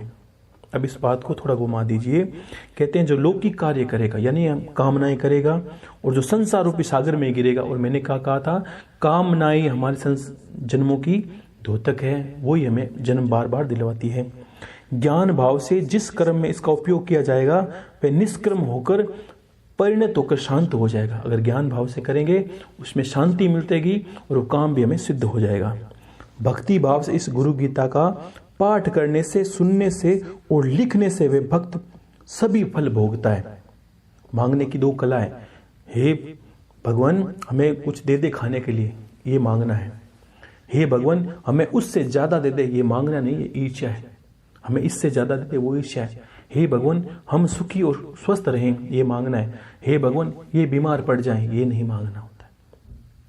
अब इस बात को थोड़ा घुमा दीजिए। कहते हैं जो लौकिक कार्य करेगा, यानी कामनाएं करेगा, और जो संसार रूपी सागर में गिरेगा। और मैंने कहा था, कामनाएं हमारे जन्मों की द्योतक है, वही हमें जन्म बार बार दिलवाती है। ज्ञान भाव से जिस कर्म में इसका उपयोग किया जाएगा, वह निष्कर्म होकर परिणत होकर शांत हो जाएगा। अगर ज्ञान भाव से करेंगे, उसमें शांति मिलतेगी और वो काम भी हमें सिद्ध हो जाएगा। भक्ति भाव से इस गुरु गीता का पाठ करने से, सुनने से और लिखने से वे भक्त सभी फल भोगता है। मांगने की दो कला है। हे भगवान, हमें कुछ दे दे खाने के लिए, ये मांगना है। हे भगवान, हमें उससे ज्यादा दे दे, ये मांगना नहीं, ये ईर्ष्या है। हमें इससे ज्यादा दे दे, वो ईर्ष्या है। हे भगवान, हम सुखी और स्वस्थ रहें, ये मांगना है। हे भगवान, ये बीमार पड़ जाएं, ये नहीं मांगना होता है।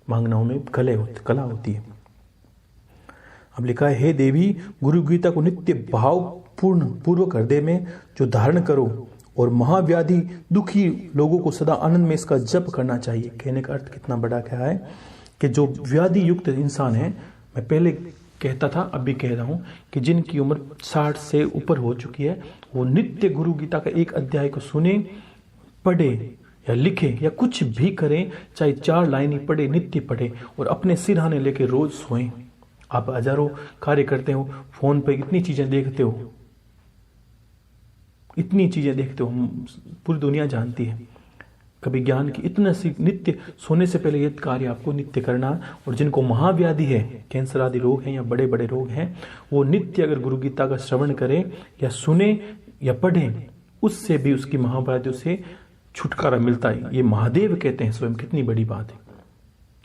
मांगनाओं में कला होती है। अब लिखा है, हे देवी, गुरु गीता को नित्य भाव पूर्वक हृदय में जो धारण करो, और महाव्याधि दुखी लोगों को सदा आनंद में इसका जप करना चाहिए। कहने का अर्थ कितना बड़ा क्या है कि जो व्याधि युक्त इंसान है, मैं पहले कहता था, अब भी कह रहा हूं, कि जिनकी उम्र 60 से ऊपर हो चुकी है, वो नित्य गुरु गीता का एक अध्याय को सुने, पढ़े या लिखे या कुछ भी करें, चाहे 4 लाइन ही पढ़े, नित्य पढ़े, और अपने सिरहाने लेके रोज सोएं। आप हजारों कार्य करते हो, फोन पे इतनी चीजें देखते हो, पूरी दुनिया जानती है। कभी ज्ञान की इतना सी नित्य सोने से पहले ये कार्य आपको नित्य करना। और जिनको महाव्याधि है, कैंसर आदि रोग हैं या बड़े बड़े रोग हैं, वो नित्य अगर गुरु गीता का श्रवण करें या सुने या पढ़ें, उससे भी उसकी महाव्याधियों से छुटकारा मिलता है। ये महादेव कहते हैं स्वयं, कितनी बड़ी बात है।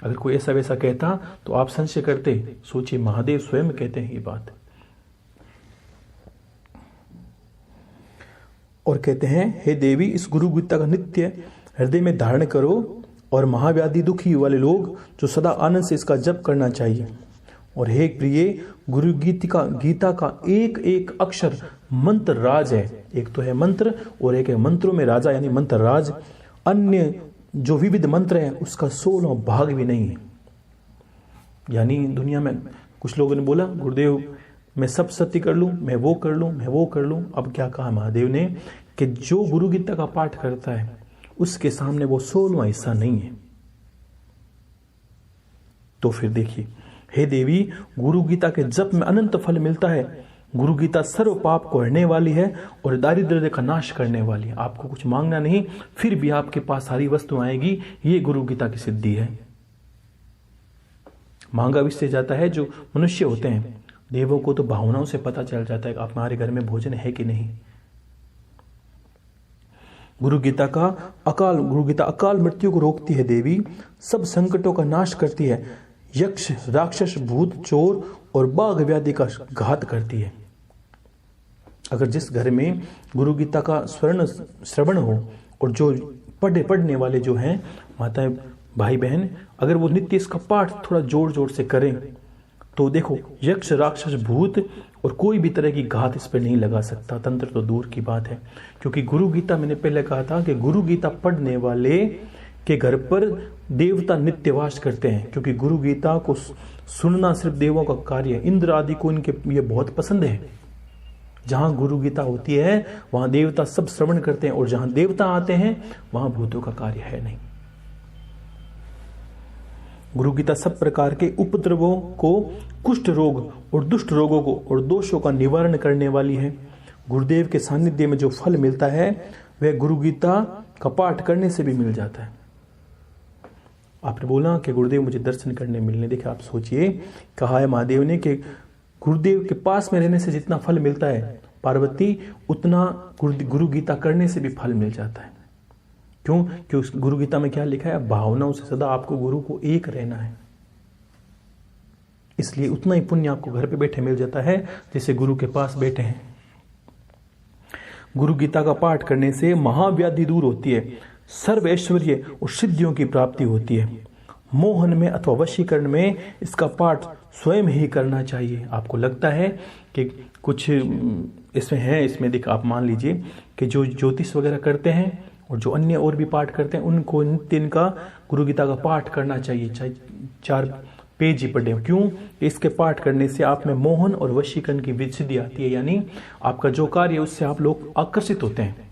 अगर कोई ऐसा वैसा कहता तो आप संशय करते, सोचिए महादेव स्वयं कहते हैं ये बात। और कहते हैं, हे देवी, इस गुरु गीता का नित्य हृदय में धारण करो, और महाव्याधि दुखी वाले लोग जो सदा आनंद से इसका जप करना चाहिए। और हे प्रिय, गुरु गीता का एक एक अक्षर मंत्र राज है। एक तो है मंत्र और एक है मंत्रों में राजा, यानी मंत्र राज। अन्य जो विविध मंत्र है उसका 16वां भाग भी नहीं है। यानी दुनिया में कुछ लोगों ने बोला, गुरुदेव मैं सब सत्य कर लूं, मैं वो कर लूं। अब क्या कहा महादेव ने कि जो गुरु गीता का पाठ करता है उसके सामने वो 16वां हिस्सा नहीं है। तो फिर देखिए, हे देवी, गुरु गीता के जप में अनंत फल मिलता है। गुरु गीता सर्व पाप को हरने वाली है और दारिद्र्य का नाश करने वाली है। आपको कुछ मांगना नहीं, फिर भी आपके पास सारी वस्तु आएगी। ये गुरु गीता की सिद्धि है। मांगा इससे जाता है जो मनुष्य होते हैं, देवों को तो भावनाओं से पता चल जाता है कि हमारे घर में भोजन है कि नहीं। गुरु गीता अकाल मृत्यु को रोकती है देवी, सब संकटों का नाश करती है, यक्ष राक्षस भूत चोर और बाघ व्याधि का घात करती है। अगर जिस घर में गुरु गीता का श्रवण हो और जो पढ़ने वाले जो हैं माताएं भाई बहन, अगर वो नित्य इसका पाठ थोड़ा जोर जोर से करें तो देखो यक्ष राक्षस भूत और कोई भी तरह की घात इस पर नहीं लगा सकता, तंत्र तो दूर की बात है। क्योंकि गुरु गीता, मैंने पहले कहा था कि गुरु गीता पढ़ने वाले के घर पर देवता नित्यवास करते हैं, क्योंकि गुरु गीता को सुनना सिर्फ देवों का कार्य है। इंद्र आदि को इनके ये बहुत पसंद है। जहां गुरु गीता होती है वहां देवता सब श्रवण करते हैं, और जहां देवता आते हैं वहां भूतों का कार्य है नहीं। गुरु गीता सब प्रकार के उपद्रवों को, कुष्ठ रोग और दुष्ट रोगों को और दोषों का निवारण करने वाली है। गुरुदेव के सानिध्य में जो फल मिलता है वह गुरु गीता का पाठ करने से भी मिल जाता है। आपने बोला कि गुरुदेव मुझे दर्शन करने मिलने, देखिए आप सोचिए, कहा है महादेव ने कि गुरुदेव के पास में रहने से जितना फल मिलता है पार्वती, उतना गुरु गीता करने से भी फल मिल जाता है। क्यों? क्योंकि गुरु गीता में क्या लिखा है? भावनाओं से सदा आपको गुरु को एक रहना है। इसलिए उतना ही पुण्य आपको घर पे बैठे मिल जाता है जैसे गुरु के पास बैठे हैं। गुरु गीता का पाठ करने से महाव्याधि दूर होती है, सर्व ऐश्वर्य और सिद्धियों की प्राप्ति होती है। मोहन में अथवा वशीकरण में इसका पाठ स्वयं ही करना चाहिए। आपको लगता है कि कुछ इसमें है, इसमें देख आप मान लीजिए कि जो ज्योतिष वगैरह करते हैं और जो अन्य और भी पाठ करते हैं, उनको नित्य इनका गुरु गीता का पाठ करना चाहिए, चाहे 4 पेज ही पढ़े। क्यों? इसके पाठ करने से आप में मोहन और वशीकरण की विसिद्धि आती है, यानी आपका जो कार्य है उससे आप लोग आकर्षित होते हैं,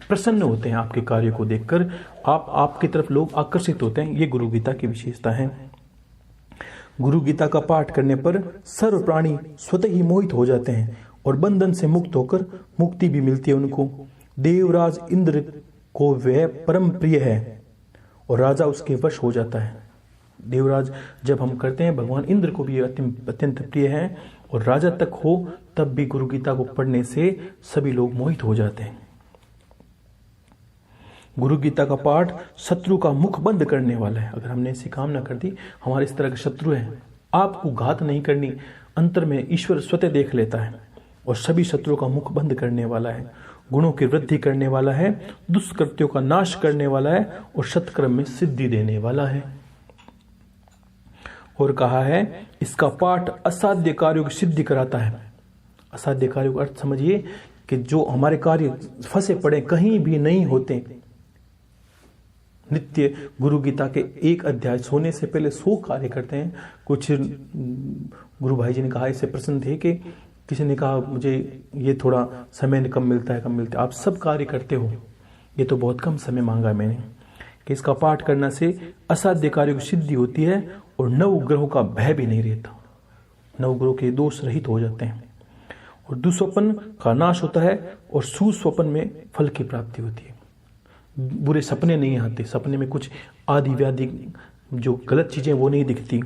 प्रसन्न होते हैं। आपके कार्य को देखकर आपकी तरफ लोग आकर्षित होते हैं। ये गुरु गीता की विशेषता है। गुरु गीता का पाठ करने पर सर्व प्राणी स्वतः ही मोहित हो जाते हैं और बंधन से मुक्त होकर मुक्ति भी मिलती है उनको। देवराज इंद्र को वह परम प्रिय है और राजा उसके वश हो जाता है। देवराज जब हम करते हैं, भगवान इंद्र को भी अत्यंत प्रिय है, और राजा तक हो तब भी गुरु गीता को पढ़ने से सभी लोग मोहित हो जाते हैं। गुरु गीता का पाठ शत्रु का मुख बंद करने वाला है। अगर हमने ऐसी काम ना कर दी, हमारे इस तरह के शत्रु हैं, आपको घात नहीं करनी, अंतर में ईश्वर स्वतः देख लेता है और सभी शत्रुओं का मुख बंद करने वाला है। गुणों की वृद्धि करने वाला है, दुष्कृत्यों का नाश करने वाला है और सत्कर्म में सिद्धि देने वाला है। और कहा है इसका पाठ असाध्य कार्यों की सिद्धि कराता है। असाध्य कार्यों का अर्थ समझिए कि जो हमारे कार्य फंसे पड़े कहीं भी नहीं होते, नित्य गुरु गीता के एक अध्याय सोने से पहले 100 कार्य करते हैं। कुछ गुरु भाई जी ने कहा, इससे प्रसन्न थे कि किसी ने कहा मुझे ये थोड़ा समय कम मिलता है। आप सब कार्य करते हो, ये तो बहुत कम समय मांगा है मैंने, कि इसका पाठ करने से असाध्य कार्यों की सिद्धि होती है और 9 ग्रहों का भय भी नहीं रहता। 9 ग्रहों के दोष रहित हो जाते हैं और दुस्वप्न का नाश होता है और सुस्वप्न में फल की प्राप्ति होती है। बुरे सपने नहीं आते, सपने में कुछ आदि व्याधि जो गलत चीजें वो नहीं दिखती।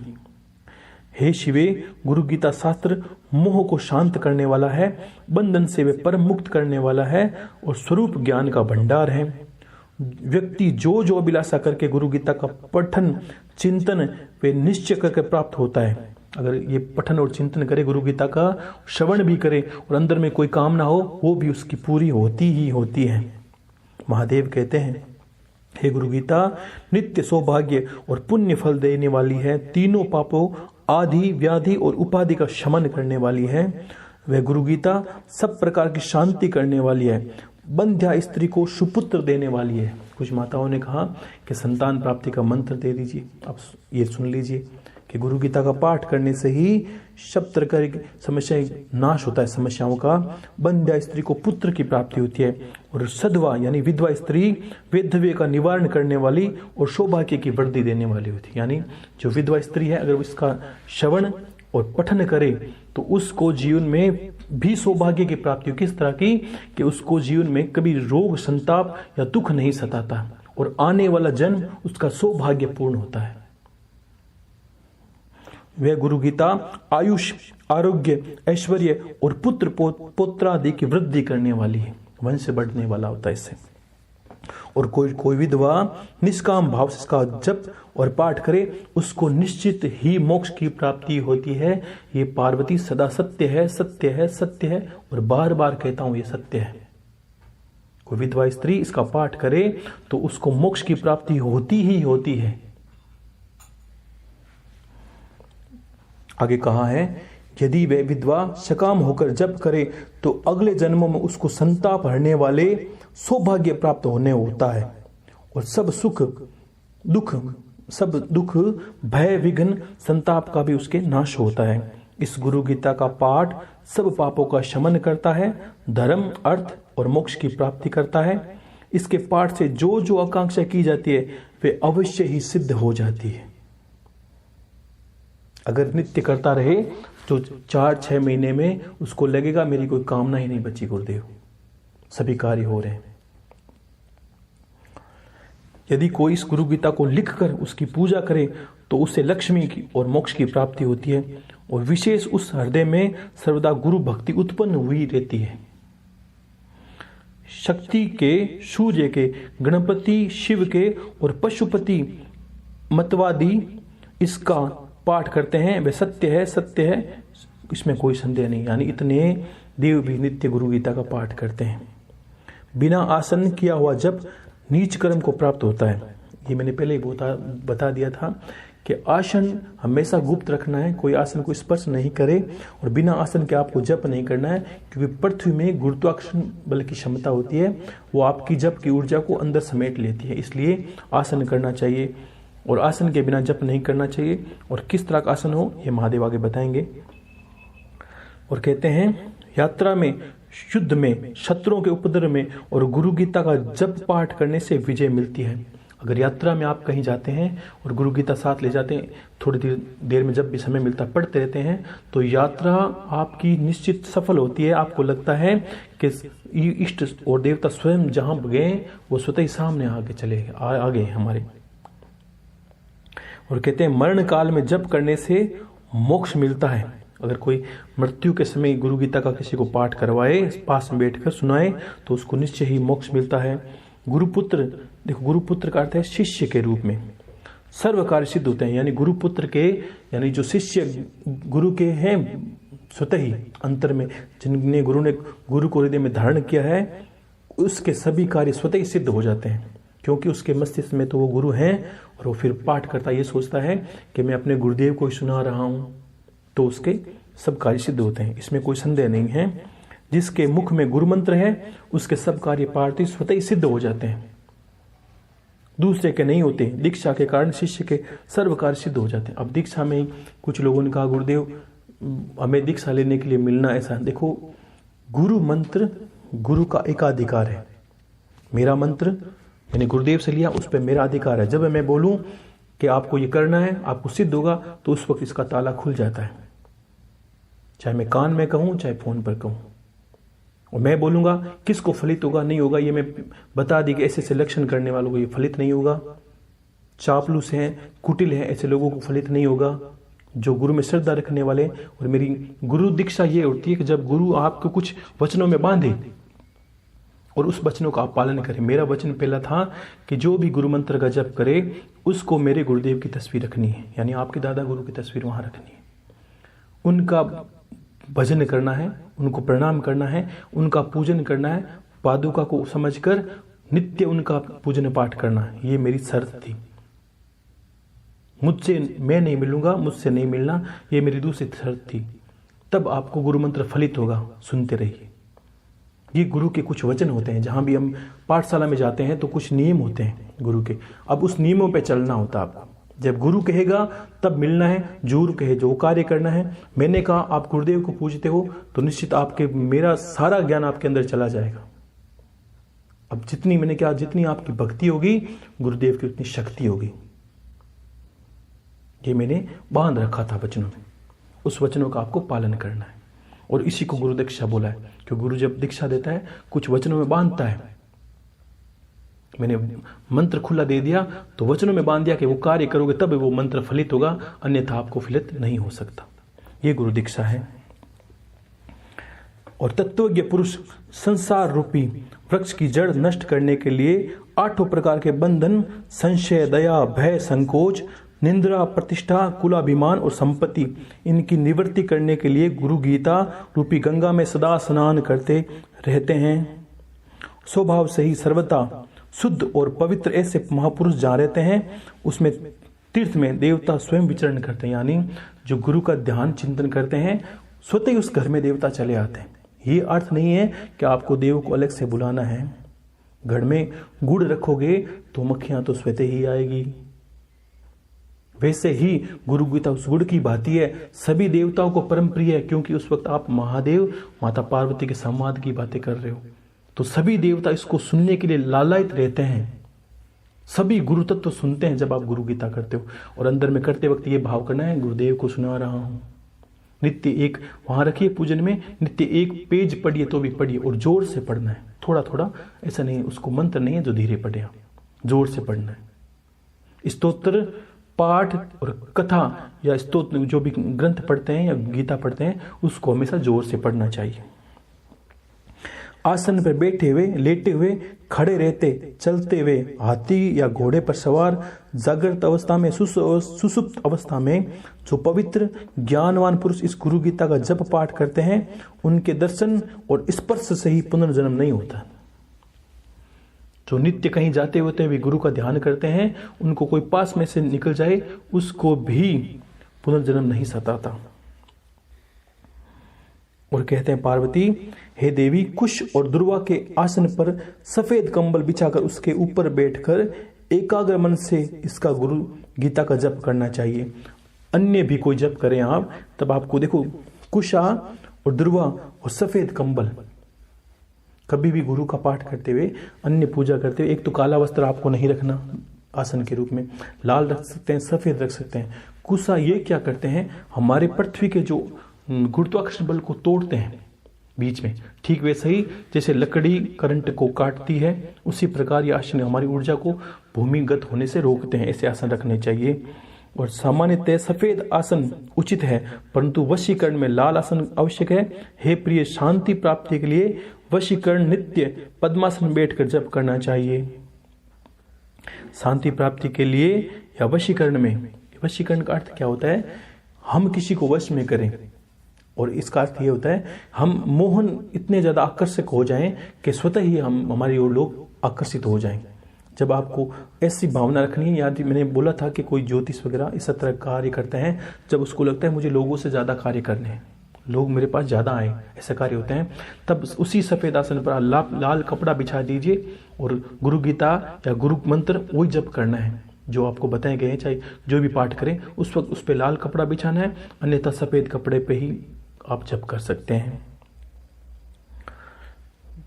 हे शिवे, गुरु गीता शास्त्र मोह को शांत करने वाला है, बंधन से वे परम मुक्त करने वाला है और स्वरूप ज्ञान का भंडार है। व्यक्ति जो जो अभिलाषा करके गुरु गीता का पठन चिंतन वे निश्चय करके प्राप्त होता है। अगर ये पठन और चिंतन करे, गुरु गीता का श्रवण भी करे और अंदर में कोई कामना हो, वो भी उसकी पूरी होती ही होती है। महादेव कहते हैं, हे गुरु गीता नित्य सौभाग्य और पुण्य फल देने वाली है, तीनों पापों आदि व्याधि और उपाधि का शमन करने वाली है। वह गुरु गीता सब प्रकार की शांति करने वाली है, बंध्या स्त्री को सुपुत्र देने वाली है। कुछ माताओं ने कहा कि संतान प्राप्ति का मंत्र दे दीजिए। अब ये सुन लीजिए कि गुरु गीता का पाठ करने से ही सब तरह की समस्याएं नाश होता है, समस्याओं का। बंध्या स्त्री को पुत्र की प्राप्ति होती है और सधवा यानी विधवा स्त्री वेधवे का निवारण करने वाली और सौभाग्य की वृद्धि देने वाली होती है। यानी जो विधवा स्त्री है, अगर इसका श्रवण और पठन करे तो उसको जीवन में भी सौभाग्य की प्राप्ति हो। किस तरह की? कि उसको जीवन में कभी रोग संताप या दुख नहीं सताता और आने वाला जन्म उसका सौभाग्यपूर्ण होता है। वह गुरु गीता आयुष, आरोग्य, ऐश्वर्य और पुत्र पौत्रादि की वृद्धि करने वाली है, वंश बढ़ने वाला होता है इससे। और कोई विधवा निष्काम भाव से इसका जप और पाठ करे उसको निश्चित ही मोक्ष की प्राप्ति होती है। ये पार्वती सदा सत्य है, सत्य है, सत्य है, और बार बार कहता हूं ये सत्य है। कोई विधवा स्त्री इसका पाठ करे तो उसको मोक्ष की प्राप्ति होती ही होती है। आगे कहा है, यदि वह विधवा सकाम होकर जप करे तो अगले जन्मों में उसको संताप हरने वाले सौभाग्य प्राप्त होने होता है, और सब दुख भय विघ्न संताप का भी उसके नाश होता है। इस गुरु गीता का पाठ सब पापों का शमन करता है, धर्म, अर्थ और मोक्ष की प्राप्ति करता है। इसके पाठ से जो जो आकांक्षा की जाती है वे अवश्य ही सिद्ध हो जाती है। अगर नित्य करता रहे तो 4-6 महीने में उसको लगेगा मेरी कोई कामना ही नहीं बची गुरुदेव, सभी कार्य हो रहे हैं। यदि कोई इस गुरु गीता को लिखकर उसकी पूजा करे तो उससे लक्ष्मी की और मोक्ष की प्राप्ति होती है, और विशेष उस हृदय में सर्वदा गुरु भक्ति उत्पन्न हुई रहती है। शक्ति के, सूर्य के, गणपति, शिव के और पशुपति मतवादी इसका पाठ करते हैं। वे सत्य है, सत्य है, इसमें कोई संदेह नहीं। यानी इतने देव भी नित्य गुरु गीता का पाठ करते हैं। बिना आसन किया हुआ जप नीच कर्म को प्राप्त होता है। ये मैंने पहले ही बता दिया था कि आसन हमेशा गुप्त रखना है, कोई आसन को स्पर्श नहीं करे, और बिना आसन के आपको जप नहीं करना है, क्योंकि पृथ्वी में गुरुत्वाकर्षण बल की क्षमता होती है, वो आपकी जप की ऊर्जा को अंदर समेट लेती है। इसलिए आसन करना चाहिए, और आसन के बिना जप नहीं करना चाहिए। और किस तरह का आसन हो ये महादेव आगे बताएंगे। और कहते हैं, यात्रा में, युद्ध में, शत्रुओं के उपद्रव में और गुरु गीता का जप पाठ करने से विजय मिलती है। अगर यात्रा में आप कहीं जाते हैं और गुरु गीता साथ ले जाते हैं, थोड़ी देर में जब भी समय मिलता पढ़ते रहते हैं, तो यात्रा आपकी निश्चित सफल होती है। आपको लगता है कि इष्ट और देवता स्वयं जहां गए वो स्वतः ही सामने आगे चले आ गए हमारे। और कहते हैं, मरण काल में जप करने से मोक्ष मिलता है। अगर कोई मृत्यु के समय गुरु गीता का किसी को पाठ करवाए, पास में बैठकर सुनाए, तो उसको निश्चय ही मोक्ष मिलता है। गुरुपुत्र, देखो गुरुपुत्र का अर्थ है शिष्य के रूप में सर्व कार्य सिद्ध होते हैं। यानी गुरुपुत्र के, यानी जो शिष्य गुरु के हैं स्वतः ही अंतर में, जिन्हें गुरु ने गुरु को हृदय में धारण किया है, उसके सभी कार्य स्वतः ही सिद्ध हो जाते हैं, क्योंकि उसके मस्तिष्क में तो वो गुरु हैं। और वो फिर पाठ करता ये सोचता है कि मैं अपने गुरुदेव को ही सुना रहा हूं, तो उसके सब कार्य सिद्ध होते हैं। इसमें कोई संदेह नहीं है। जिसके मुख में गुरु मंत्र है उसके सब कार्य पाठ स्वतः ही सिद्ध हो जाते हैं, दूसरे के नहीं होते। दीक्षा के कारण शिष्य के सर्व कार्य सिद्ध हो जाते हैं। अब दीक्षा में कुछ लोगों ने कहा, गुरुदेव हमें दीक्षा लेने के लिए मिलना ऐसा। देखो, गुरु मंत्र गुरु का एकाधिकार है। मेरा मंत्र मैंने गुरुदेव से लिया, उस पर मेरा अधिकार है। जब मैं बोलूं कि आपको ये करना है, आपको सिद्ध होगा, तो उस वक्त इसका ताला खुल जाता है। चाहे मैं कान में कहूं, चाहे फोन पर कहूं, और मैं बोलूंगा किसको फलित होगा नहीं होगा ये मैं बता दी कि ऐसे ऐसे लक्षण करने वालों को ये फलित नहीं होगा। चापलूस हैं, कुटिल हैं, ऐसे लोगों को फलित नहीं होगा। जो गुरु में श्रद्धा रखने वाले, और मेरी गुरु दीक्षा ये होती है कि जब गुरु आपको कुछ वचनों में बांधे और उस वचनों का आप पालन करें। मेरा वचन पहला था कि जो भी गुरु मंत्र का जप करे उसको मेरे गुरुदेव की तस्वीर रखनी है, यानी आपके दादा गुरु की तस्वीर वहां रखनी है, उनका भजन करना है, उनको प्रणाम करना है, उनका पूजन करना है, पादुका को समझकर नित्य उनका पूजन पाठ करना है। ये मेरी शर्त थी। मुझसे मैं नहीं मिलूंगा, मुझसे नहीं मिलना, ये मेरी दूसरी शर्त थी। तब आपको गुरु मंत्र फलित होगा, सुनते रहिए। ये गुरु के कुछ वचन होते हैं। जहां भी हम पाठशाला में जाते हैं तो कुछ नियम होते हैं गुरु के, अब उस नियमों पे चलना होता है आपको। जब गुरु कहेगा तब मिलना है, जो गुरु कहे जो कार्य करना है। मैंने कहा आप गुरुदेव को पूजते हो तो निश्चित आपके मेरा सारा ज्ञान आपके अंदर चला जाएगा। अब जितनी मैंने कहा, जितनी आपकी भक्ति होगी गुरुदेव की उतनी शक्ति होगी। ये मैंने बांध रखा था वचनों में, उस वचनों का आपको पालन करना है। और इसी को गुरु दीक्षा बोला है, क्योंकि गुरु जब दीक्षा देता है कुछ वचनों में बांधता है। मैंने मंत्र खुला दे दिया तो वचनों में बांध दिया कि वो कार्य करोगे तब वो मंत्र फलित होगा, अन्यथा आपको फलित नहीं हो सकता। ये गुरु दीक्षा है। और तत्वज्ञ पुरुष संसार रूपी वृक्ष की जड़ नष्ट करने के लिए 8 प्रकार के बंधन, संशय, दया, भय, संकोच, निंद्रा, प्रतिष्ठा, कुलाभिमान और संपत्ति, इनकी निवृत्ति करने के लिए गुरु गीता रूपी गंगा में सदा स्नान करते रहते हैं। स्वभाव से ही सर्वथा शुद्ध और पवित्र ऐसे महापुरुष जहाँ रहते हैं उसमें तीर्थ में देवता स्वयं विचरण करते हैं, यानी जो गुरु का ध्यान चिंतन करते हैं स्वतः ही उस घर में देवता चले आते हैं। ये अर्थ नहीं है कि आपको देव को अलग से बुलाना है। घर में गुड़ रखोगे तो मक्खियां तो स्वतः ही आएगी। वैसे ही गुरु गीता उस गुड़ की भांति है, सभी देवताओं को परम प्रिय है, क्योंकि उस वक्त आप महादेव माता पार्वती के संवाद की बातें कर रहे हो, तो सभी देवता इसको सुनने के लिए लालायित रहते हैं। सभी गुरु तत्व तो सुनते हैं जब आप गुरु गीता करते हो, और अंदर में करते वक्त ये भाव करना है गुरुदेव को सुना रहा हूं। नित्य एक वहां रखिए पूजन में, नित्य एक पेज पढ़िए तो भी पढ़िए, और जोर से पढ़ना है, थोड़ा थोड़ा, ऐसा नहीं उसको मंत्र नहीं है जो धीरे पढ़े, जोर से पढ़ना है। स्तोत्र पाठ और कथा या स्तोत्र जो भी ग्रंथ पढ़ते हैं या गीता पढ़ते हैं उसको हमेशा जोर से पढ़ना चाहिए। आसन पर बैठे हुए, लेटे हुए, खड़े रहते, चलते हुए, हाथी या घोड़े पर सवार, जागृत अवस्था में, सुसुप्त अवस्था में जो पवित्र ज्ञानवान पुरुष इस गुरु गीता का जप पाठ करते हैं उनके दर्शन और स्पर्श से ही पुनर्जन्म नहीं होता। जो नित्य कहीं जाते होते हुए गुरु का ध्यान करते हैं उनको कोई पास में से निकल जाए उसको भी पुनर्जन्म नहीं सताता। और कहते हैं पार्वती, हे देवी, कुश और दुर्वा के आसन पर सफेद कंबल बिछाकर उसके ऊपर बैठकर एकाग्र मन से इसका गुरु गीता का जप करना चाहिए। अन्य भी कोई जप करें आप, तब आपको देखो कुशा और दुर्वा और सफेद कंबल, कभी भी गुरु का पाठ करते हुए, अन्य पूजा करते हुए, एक तो काला वस्त्र आपको नहीं रखना आसन के रूप में, लाल रख सकते हैं, सफेद रख सकते हैं। कुशा ये क्या करते हैं, हमारे पृथ्वी के जो गुरुत्वाकर्षण बल को तोड़ते हैं बीच में, ठीक वैसे ही जैसे लकड़ी करंट को काटती है उसी प्रकार ये आसन हमारी ऊर्जा को भूमिगत होने से रोकते हैं। ऐसे आसन रखने चाहिए। और सामान्यतः सफेद आसन उचित है, परंतु वशीकरण में लाल आसन आवश्यक है। हे प्रिय, शांति प्राप्ति के लिए वशीकरण नित्य पद्मासन बैठकर जप करना चाहिए। शांति प्राप्ति के लिए या वशीकरण में, वशीकरण का अर्थ क्या होता है, हम किसी को वश में करें, और इसका अर्थ ये होता है हम मोहन इतने ज्यादा आकर्षक हो जाएं कि स्वतः ही हमारी ओर लोग आकर्षित हो जाएं। जब आपको ऐसी भावना रखनी है, याद मैंने बोला था कि कोई ज्योतिष वगैरह इस तरह कार्य करते हैं, जब उसको लगता है मुझे लोगों से ज्यादा कार्य करने हैं, लोग मेरे पास ज्यादा आए, ऐसे कार्य होते हैं, तब उसी सफेद आसन पर लाल कपड़ा बिछा दीजिए और गुरु गीता या गुरु मंत्र वही जप करना है जो आपको बताए गए हैं। चाहे जो भी पाठ करें उस वक्त उस पर लाल कपड़ा बिछाना है, अन्यथा सफेद कपड़े पे ही आप जप कर सकते हैं।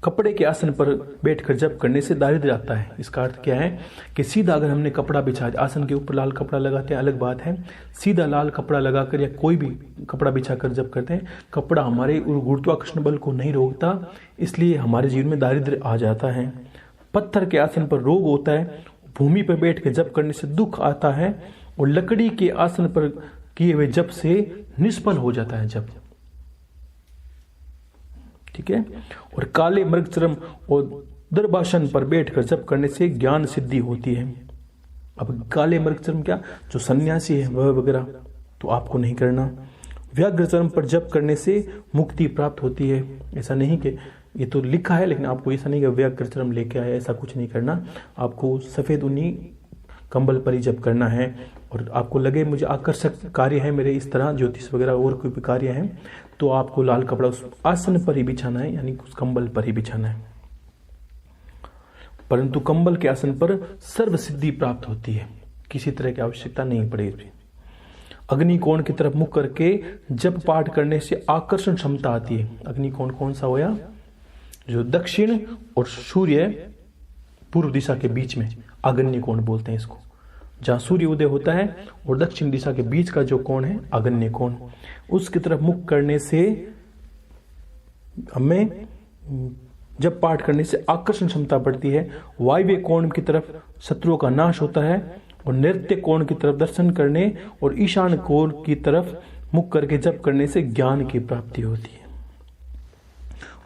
कपड़े के आसन पर बैठकर जप करने से दारिद्र्य आता है। इसका अर्थ क्या है कि सीधा अगर हमने कपड़ा बिछा, आसन के ऊपर लाल कपड़ा लगाते हैं अलग बात है, सीधा लाल कपड़ा लगाकर या कोई भी कपड़ा बिछाकर जप करते हैं, कपड़ा हमारे गुरुत्वाकर्षण बल को नहीं रोकता, इसलिए हमारे जीवन में दारिद्र्य आ जाता है। पत्थर के आसन पर रोग होता है, भूमि पर बैठ के जप करने से दुख आता है, और लकड़ी के आसन पर किए हुए जप से निष्फल हो जाता है जप। ठीक है। और काले मृगचर्म और दर्भासन पर बैठकर जप करने से ज्ञान सिद्धि होती है। अब काले मृगचर्म क्या, जो सन्यासी है वह वगैरह तो आपको नहीं करना। व्याघ्रचर्म पर जप करने से मुक्ति प्राप्त होती है। ऐसा नहीं कि ये तो लिखा है, लेकिन आपको ऐसा नहीं कि व्याघ्रचर्म लेके आए, ऐसा कुछ नहीं करना। आपको सफेद ऊनी कंबल पर ही जप करना है। और आपको लगे मुझे आकर्षक कार्य है मेरे, इस तरह ज्योतिष वगैरह और कोई भी कार्य है, तो आपको लाल कपड़ा उस आसन पर ही बिछाना है, यानी उस कंबल पर ही बिछाना है। परंतु कंबल के आसन पर सर्व सिद्धि प्राप्त होती है, किसी तरह की आवश्यकता नहीं पड़ेगी। अग्निकोण की तरफ मुख करके जप पाठ करने से आकर्षण क्षमता आती है। अग्निकोण कौन सा होया, जो दक्षिण और सूर्य पूर्व दिशा के बीच में आग्नेय कोण बोलते हैं इसको, जहां सूर्य उदय होता है और दक्षिण दिशा के बीच का जो कोण है आग्नेय कोण, उसकी तरफ मुख करने से हमें जब पाठ करने से आकर्षण क्षमता बढ़ती है। वायव्य कोण की तरफ शत्रुओं का नाश होता है, और नैऋत्य कोण की तरफ दर्शन करने और ईशान कोण की तरफ मुख करके जप करने से ज्ञान की प्राप्ति होती है।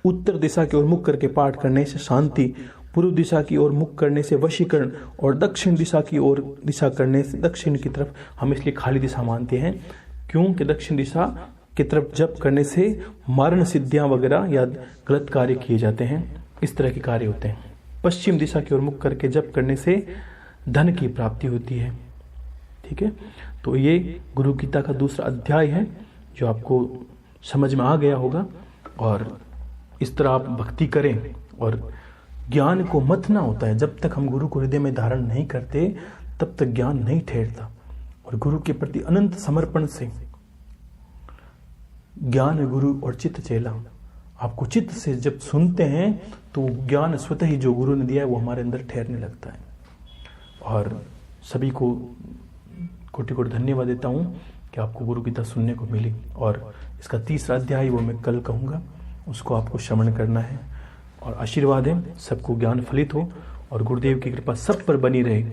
उत्तर दिशा की ओर मुख करके पाठ करने से शांति, पूर्व दिशा की ओर मुख करने से वशीकरण, और दक्षिण दिशा की ओर दिशा करने से दक्षिण की तरफ हम इसलिए खाली दिशा मानते हैं, क्योंकि दक्षिण दिशा की तरफ जप करने से मारण सिद्धियां वगैरह या गलत कार्य किए जाते हैं, इस तरह के कार्य होते हैं। पश्चिम दिशा की ओर मुख करके जप करने से धन की प्राप्ति होती है। ठीक है, तो ये गुरु गीता का दूसरा अध्याय है जो आपको समझ में आ गया होगा, और इस तरह आप भक्ति करें। और ज्ञान को मथना होता है, जब तक हम गुरु को हृदय में धारण नहीं करते तब तक ज्ञान नहीं ठहरता। और गुरु के प्रति अनंत समर्पण से ज्ञान गुरु और चित्त चेला, आपको चित्त से जब सुनते हैं तो ज्ञान स्वतः ही जो गुरु ने दिया है वो हमारे अंदर ठहरने लगता है। और सभी को कोटि कोटि धन्यवाद देता हूँ कि आपको गुरु गीता सुनने को मिली। और इसका तीसरा अध्याय वो मैं कल कहूँगा, उसको आपको श्रवण करना है। और आशीर्वाद है सबको ज्ञान फलित हो और गुरुदेव की कृपा सब पर बनी रहे,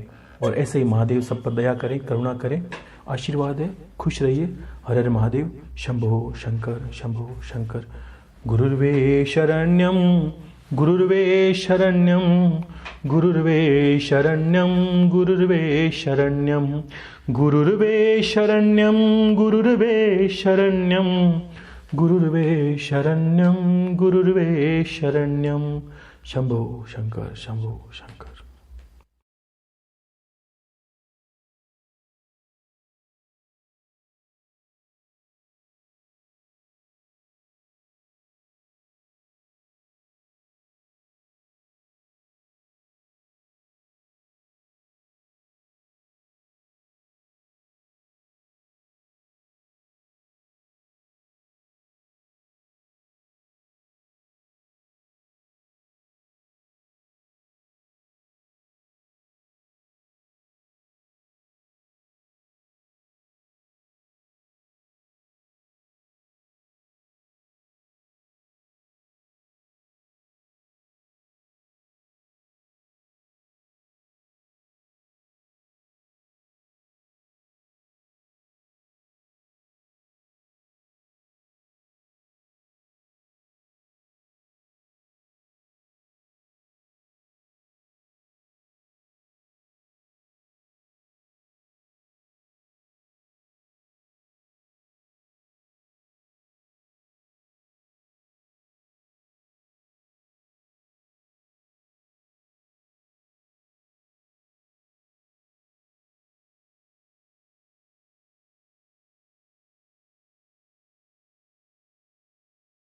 और ऐसे ही महादेव सब पर दया करें, करुणा करें। आशीर्वाद है, खुश रहिए। हर हर महादेव। शंभो शंकर, शंभो शंकर। गुरुर्वे शरण्यम, गुरुर्वे शरण्यम, गुरुर्वे शरण्यम, गुरुर्वे शरण्यम, गुरुर्वे शरण्यम, गुरुर्वे शरण्यम, गुरुर्वे शरण्यम, गुरुर्वे शरण्यम। शंभो शंकर, शंभो शंकर।